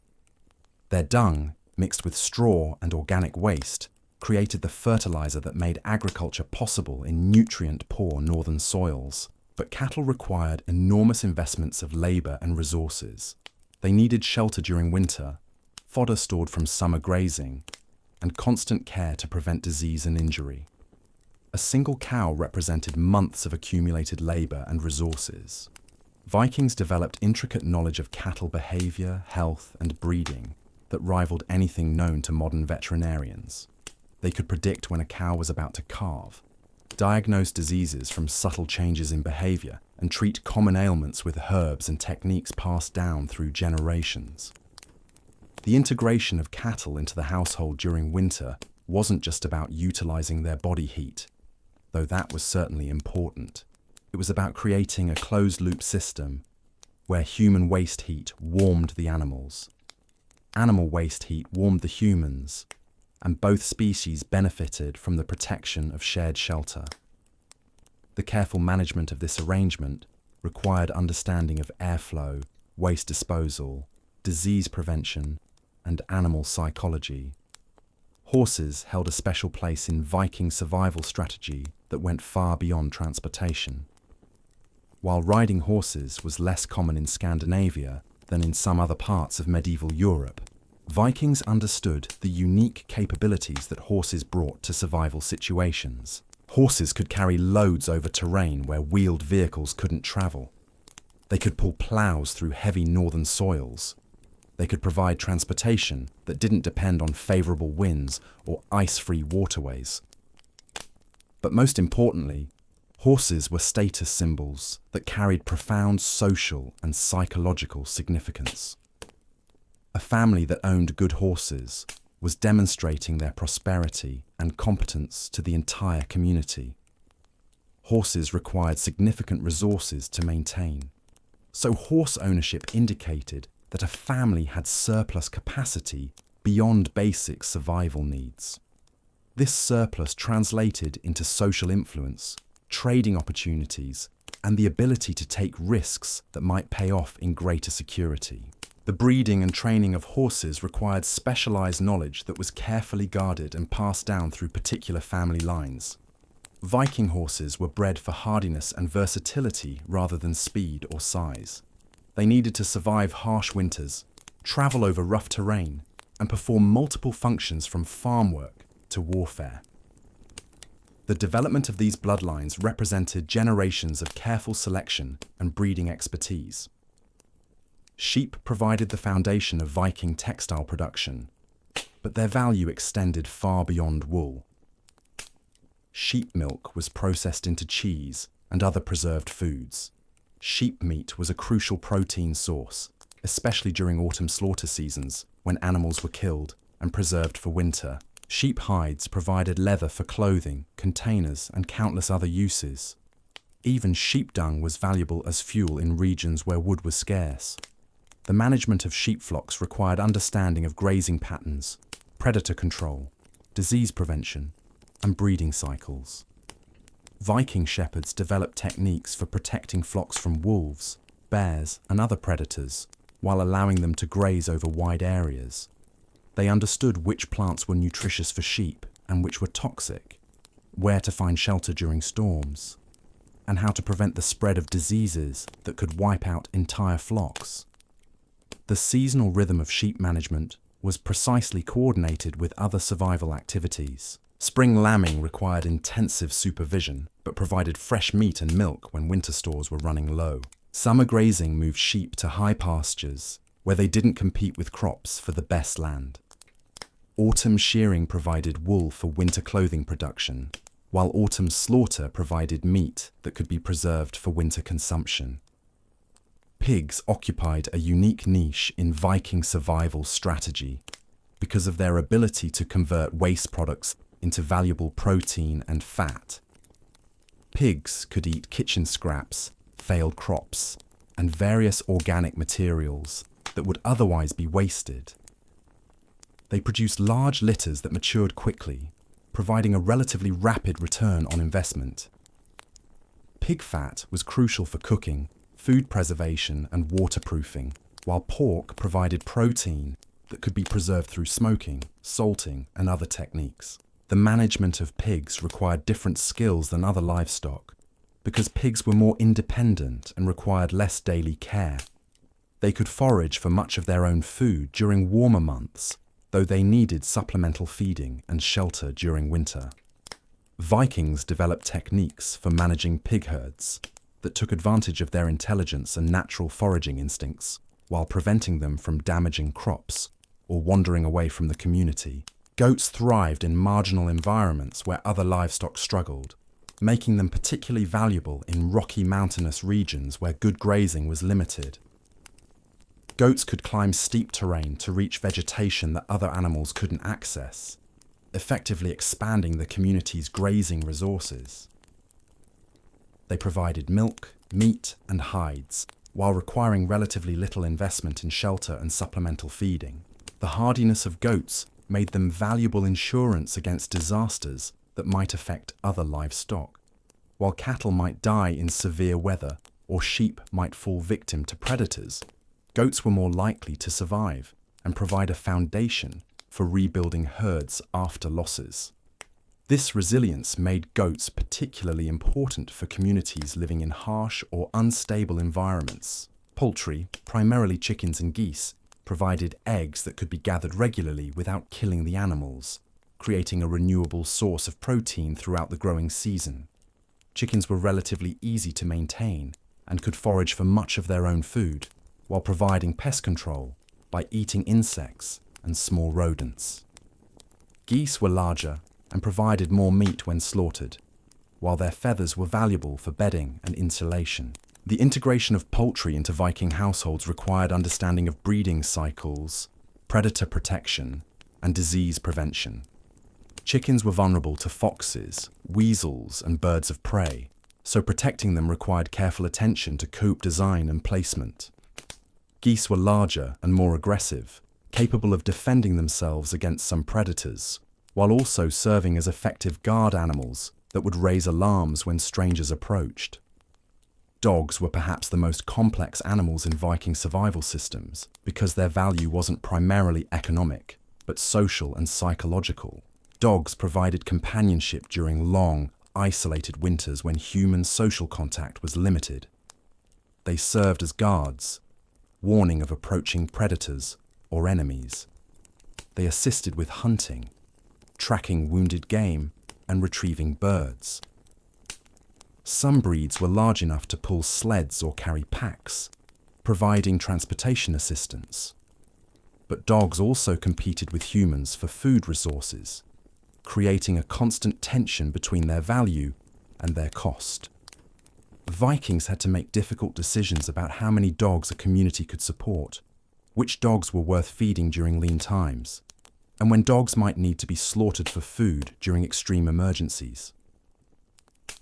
Their dung, mixed with straw and organic waste, created the fertilizer that made agriculture possible in nutrient-poor northern soils. But cattle required enormous investments of labor and resources. They needed shelter during winter, fodder stored from summer grazing, and constant care to prevent disease and injury. A single cow represented months of accumulated labor and resources. Vikings developed intricate knowledge of cattle behavior, health, and breeding that rivaled anything known to modern veterinarians. They could predict when a cow was about to calve, diagnose diseases from subtle changes in behavior, and treat common ailments with herbs and techniques passed down through generations. The integration of cattle into the household during winter wasn't just about utilizing their body heat, though that was certainly important. It was about creating a closed-loop system where human waste heat warmed the animals. Animal waste heat warmed the humans, and both species benefited from the protection of shared shelter. The careful management of this arrangement required understanding of airflow, waste disposal, disease prevention, and animal psychology. Horses held a special place in Viking survival strategy that went far beyond transportation. While riding horses was less common in Scandinavia than in some other parts of medieval Europe, Vikings understood the unique capabilities that horses brought to survival situations. Horses could carry loads over terrain where wheeled vehicles couldn't travel. They could pull plows through heavy northern soils. They could provide transportation that didn't depend on favorable winds or ice-free waterways. But most importantly, horses were status symbols that carried profound social and psychological significance. A family that owned good horses was demonstrating their prosperity and competence to the entire community. Horses required significant resources to maintain, so horse ownership indicated that a family had surplus capacity beyond basic survival needs. This surplus translated into social influence, trading opportunities, and the ability to take risks that might pay off in greater security. The breeding and training of horses required specialized knowledge that was carefully guarded and passed down through particular family lines. Viking horses were bred for hardiness and versatility rather than speed or size. They needed to survive harsh winters, travel over rough terrain, and perform multiple functions from farm work to warfare. The development of these bloodlines represented generations of careful selection and breeding expertise. Sheep provided the foundation of Viking textile production, but their value extended far beyond wool. Sheep milk was processed into cheese and other preserved foods. Sheep meat was a crucial protein source, especially during autumn slaughter seasons when animals were killed and preserved for winter. Sheep hides provided leather for clothing, containers, and countless other uses. Even sheep dung was valuable as fuel in regions where wood was scarce. The management of sheep flocks required understanding of grazing patterns, predator control, disease prevention, and breeding cycles. Viking shepherds developed techniques for protecting flocks from wolves, bears, and other predators, while allowing them to graze over wide areas. They understood which plants were nutritious for sheep and which were toxic, where to find shelter during storms, and how to prevent the spread of diseases that could wipe out entire flocks. The seasonal rhythm of sheep management was precisely coordinated with other survival activities. Spring lambing required intensive supervision, but provided fresh meat and milk when winter stores were running low. Summer grazing moved sheep to high pastures, where they didn't compete with crops for the best land. Autumn shearing provided wool for winter clothing production, while autumn slaughter provided meat that could be preserved for winter consumption. Pigs occupied a unique niche in Viking survival strategy because of their ability to convert waste products into valuable protein and fat. Pigs could eat kitchen scraps, failed crops, and various organic materials that would otherwise be wasted. They produced large litters that matured quickly, providing a relatively rapid return on investment. Pig fat was crucial for cooking, food preservation, and waterproofing, while pork provided protein that could be preserved through smoking, salting, and other techniques. The management of pigs required different skills than other livestock, because pigs were more independent and required less daily care. They could forage for much of their own food during warmer months, though they needed supplemental feeding and shelter during winter. Vikings developed techniques for managing pig herds that took advantage of their intelligence and natural foraging instincts while preventing them from damaging crops or wandering away from the community. Goats thrived in marginal environments where other livestock struggled, making them particularly valuable in rocky mountainous regions where good grazing was limited. Goats could climb steep terrain to reach vegetation that other animals couldn't access, effectively expanding the community's grazing resources. They provided milk, meat, and hides, while requiring relatively little investment in shelter and supplemental feeding. The hardiness of goats made them valuable insurance against disasters that might affect other livestock. While cattle might die in severe weather or sheep might fall victim to predators, goats were more likely to survive and provide a foundation for rebuilding herds after losses. This resilience made goats particularly important for communities living in harsh or unstable environments. Poultry, primarily chickens and geese, provided eggs that could be gathered regularly without killing the animals, creating a renewable source of protein throughout the growing season. Chickens were relatively easy to maintain and could forage for much of their own food, while providing pest control by eating insects and small rodents. Geese were larger and provided more meat when slaughtered, while their feathers were valuable for bedding and insulation. The integration of poultry into Viking households required understanding of breeding cycles, predator protection, and disease prevention. Chickens were vulnerable to foxes, weasels, and birds of prey, so protecting them required careful attention to coop design and placement. Geese were larger and more aggressive, capable of defending themselves against some predators, while also serving as effective guard animals that would raise alarms when strangers approached. Dogs were perhaps the most complex animals in Viking survival systems because their value wasn't primarily economic, but social and psychological. Dogs provided companionship during long, isolated winters when human social contact was limited. They served as guards, warning of approaching predators or enemies. They assisted with hunting, tracking wounded game, and retrieving birds. Some breeds were large enough to pull sleds or carry packs, providing transportation assistance. But dogs also competed with humans for food resources, creating a constant tension between their value and their cost. Vikings had to make difficult decisions about how many dogs a community could support, which dogs were worth feeding during lean times, and when dogs might need to be slaughtered for food during extreme emergencies.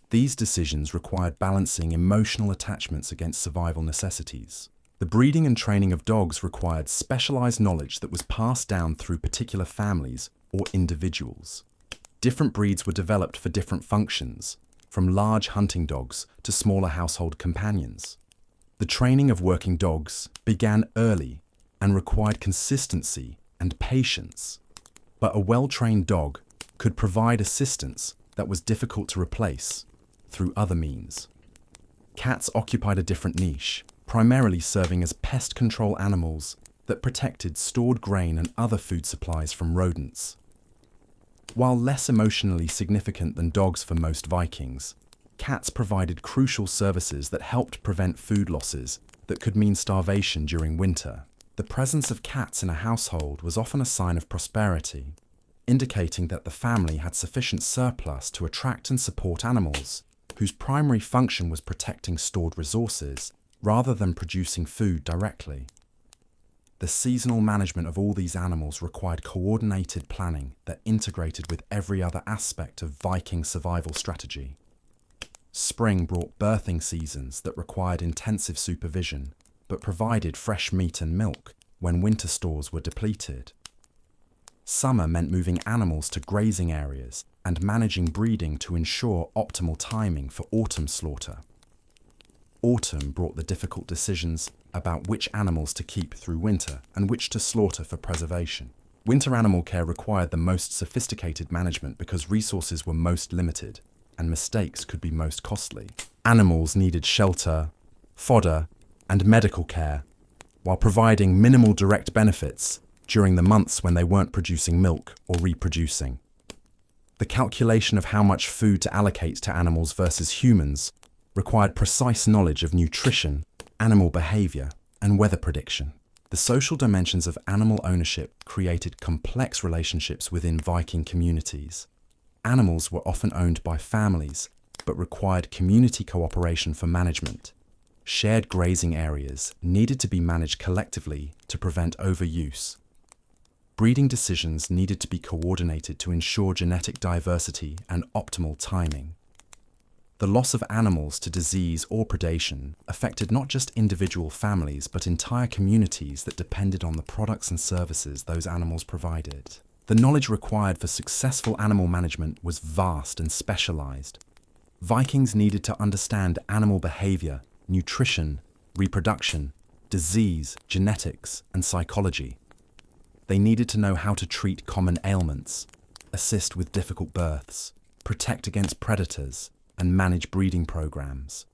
These decisions required balancing emotional attachments against survival necessities. The breeding and training of dogs required specialized knowledge that was passed down through particular families or individuals. Different breeds were developed for different functions, from large hunting dogs to smaller household companions. The training of working dogs began early and required consistency and patience. But a well-trained dog could provide assistance that was difficult to replace through other means. Cats occupied a different niche, primarily serving as pest control animals that protected stored grain and other food supplies from rodents. While less emotionally significant than dogs for most Vikings, cats provided crucial services that helped prevent food losses that could mean starvation during winter. The presence of cats in a household was often a sign of prosperity, indicating that the family had sufficient surplus to attract and support animals, whose primary function was protecting stored resources rather than producing food directly. The seasonal management of all these animals required coordinated planning that integrated with every other aspect of Viking survival strategy. Spring brought birthing seasons that required intensive supervision, but provided fresh meat and milk when winter stores were depleted. Summer meant moving animals to grazing areas and managing breeding to ensure optimal timing for autumn slaughter. Autumn brought the difficult decisions about which animals to keep through winter and which to slaughter for preservation. Winter animal care required the most sophisticated management because resources were most limited and mistakes could be most costly. Animals needed shelter, fodder, and medical care, while providing minimal direct benefits during the months when they weren't producing milk or reproducing. The calculation of how much food to allocate to animals versus humans required precise knowledge of nutrition, animal behavior, and weather prediction. The social dimensions of animal ownership created complex relationships within Viking communities. Animals were often owned by families, but required community cooperation for management. Shared grazing areas needed to be managed collectively to prevent overuse. Breeding decisions needed to be coordinated to ensure genetic diversity and optimal timing. The loss of animals to disease or predation affected not just individual families but entire communities that depended on the products and services those animals provided. The knowledge required for successful animal management was vast and specialized. Vikings needed to understand animal behavior, nutrition, reproduction, disease, genetics, and psychology. They needed to know how to treat common ailments, assist with difficult births, protect against predators, and manage breeding programs.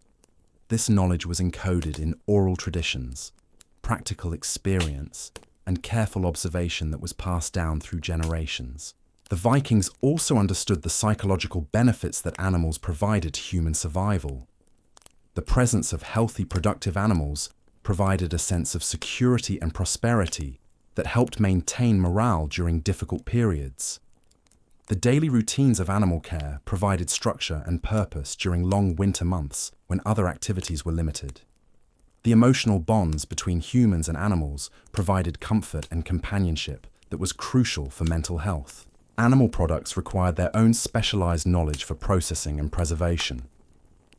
This knowledge was encoded in oral traditions, practical experience, and careful observation that was passed down through generations. The Vikings also understood the psychological benefits that animals provided to human survival. The presence of healthy, productive animals provided a sense of security and prosperity that helped maintain morale during difficult periods. The daily routines of animal care provided structure and purpose during long winter months when other activities were limited. The emotional bonds between humans and animals provided comfort and companionship that was crucial for mental health. Animal products required their own specialized knowledge for processing and preservation.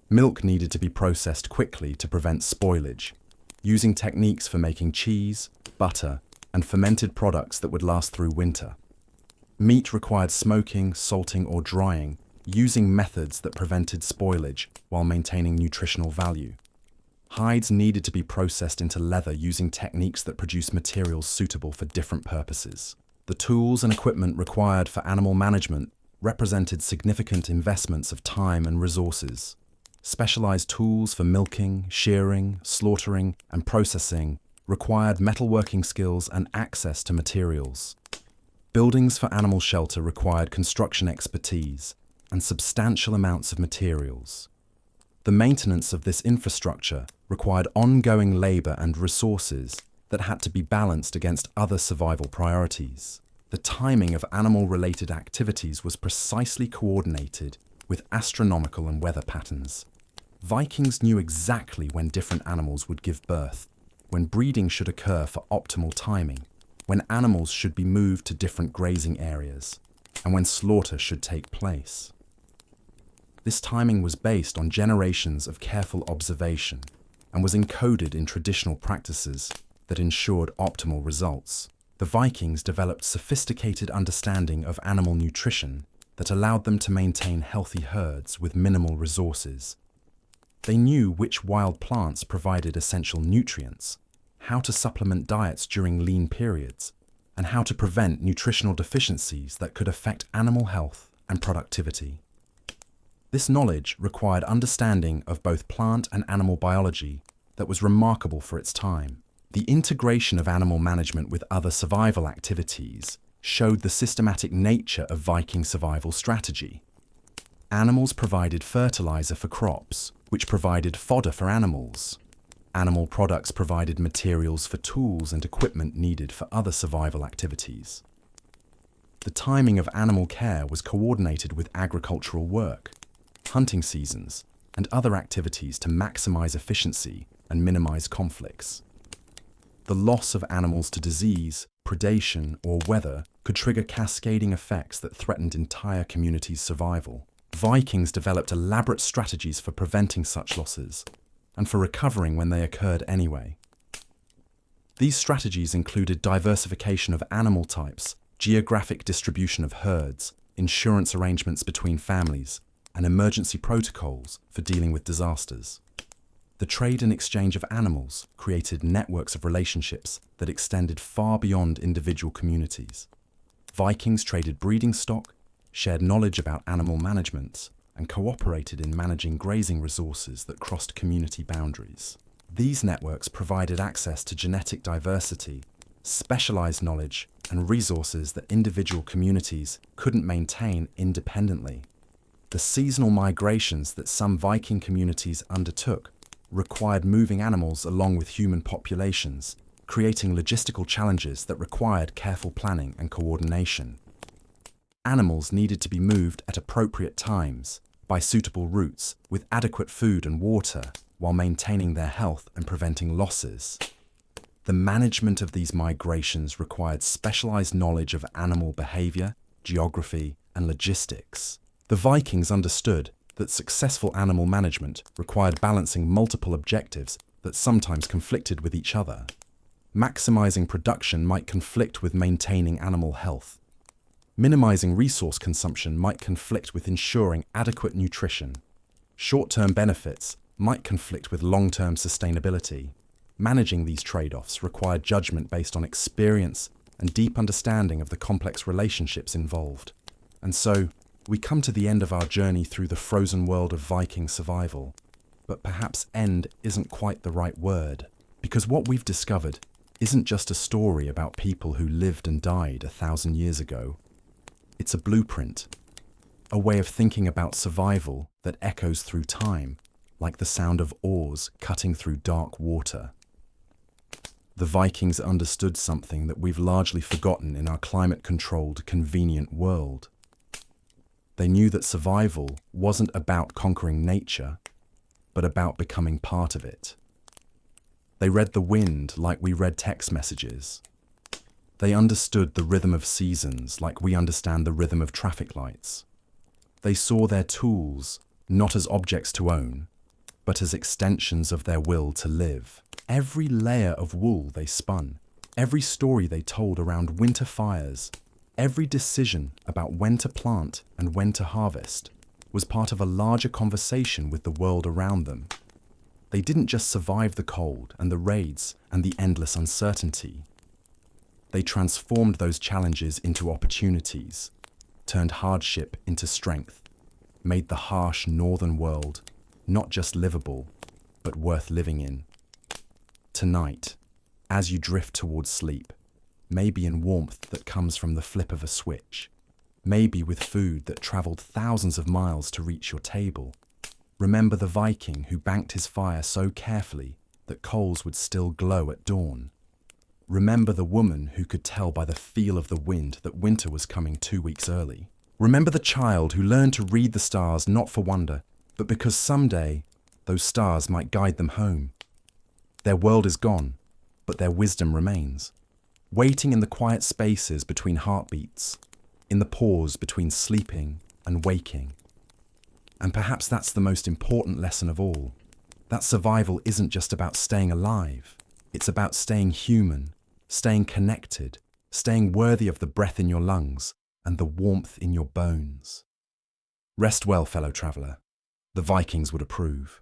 Milk needed to be processed quickly to prevent spoilage, using techniques for making cheese, butter, and fermented products that would last through winter. Meat required smoking, salting, or drying, using methods that prevented spoilage while maintaining nutritional value. Hides needed to be processed into leather using techniques that produced materials suitable for different purposes. The tools and equipment required for animal management represented significant investments of time and resources. Specialized tools for milking, shearing, slaughtering, and processing required metalworking skills and access to materials. Buildings for animal shelter required construction expertise and substantial amounts of materials. The maintenance of this infrastructure required ongoing labor and resources that had to be balanced against other survival priorities. The timing of animal-related activities was precisely coordinated with astronomical and weather patterns. Vikings knew exactly when different animals would give birth, when breeding should occur for optimal timing, when animals should be moved to different grazing areas, and when slaughter should take place. This timing was based on generations of careful observation and was encoded in traditional practices that ensured optimal results. The Vikings developed sophisticated understanding of animal nutrition that allowed them to maintain healthy herds with minimal resources. They knew which wild plants provided essential nutrients, how to supplement diets during lean periods, and how to prevent nutritional deficiencies that could affect animal health and productivity. This knowledge required understanding of both plant and animal biology that was remarkable for its time. The integration of animal management with other survival activities showed the systematic nature of Viking survival strategy. Animals provided fertilizer for crops, which provided fodder for animals. Animal products provided materials for tools and equipment needed for other survival activities. The timing of animal care was coordinated with agricultural work, hunting seasons, and other activities to maximize efficiency and minimize conflicts. The loss of animals to disease, predation, or weather could trigger cascading effects that threatened entire communities' survival. Vikings developed elaborate strategies for preventing such losses and for recovering when they occurred anyway. These strategies included diversification of animal types geographic distribution of herds, insurance arrangements between families, and emergency protocols for dealing with disasters. The trade and exchange of animals created networks of relationships that extended far beyond individual communities. Vikings traded breeding stock, shared knowledge about animal management, and cooperated in managing grazing resources that crossed community boundaries. These networks provided access to genetic diversity, specialized knowledge, and resources that individual communities couldn't maintain independently. The seasonal migrations that some Viking communities undertook required moving animals along with human populations, creating logistical challenges that required careful planning and coordination. Animals needed to be moved at appropriate times, by suitable routes, with adequate food and water, while maintaining their health and preventing losses. The management of these migrations required specialized knowledge of animal behavior, geography, and logistics. The Vikings understood that successful animal management required balancing multiple objectives that sometimes conflicted with each other. Maximizing production might conflict with maintaining animal health. Minimizing resource consumption might conflict with ensuring adequate nutrition. Short-term benefits might conflict with long-term sustainability. Managing these trade-offs required judgment based on experience and deep understanding of the complex relationships involved. And so, we come to the end of our journey through the frozen world of Viking survival. But perhaps end isn't quite the right word, because what we've discovered isn't just a story about people who lived and died 1,000 years ago. It's a blueprint, a way of thinking about survival that echoes through time, like the sound of oars cutting through dark water. The Vikings understood something that we've largely forgotten in our climate-controlled, convenient world. They knew that survival wasn't about conquering nature, but about becoming part of it. They read the wind like we read text messages. They understood the rhythm of seasons like we understand the rhythm of traffic lights. They saw their tools not as objects to own, but as extensions of their will to live. Every layer of wool they spun, every story they told around winter fires, every decision about when to plant and when to harvest was part of a larger conversation with the world around them. They didn't just survive the cold and the raids and the endless uncertainty. They transformed those challenges into opportunities, turned hardship into strength, made the harsh northern world not just livable, but worth living in. Tonight, as you drift towards sleep, maybe in warmth that comes from the flip of a switch, maybe with food that traveled thousands of miles to reach your table, remember the Viking who banked his fire so carefully that coals would still glow at dawn. Remember the woman who could tell by the feel of the wind that winter was coming 2 weeks early. Remember the child who learned to read the stars not for wonder, but because someday those stars might guide them home. Their world is gone, but their wisdom remains, waiting in the quiet spaces between heartbeats, in the pause between sleeping and waking. And perhaps that's the most important lesson of all, that survival isn't just about staying alive, it's about staying human, staying connected, staying worthy of the breath in your lungs and the warmth in your bones. Rest well, fellow traveller. The Vikings would approve.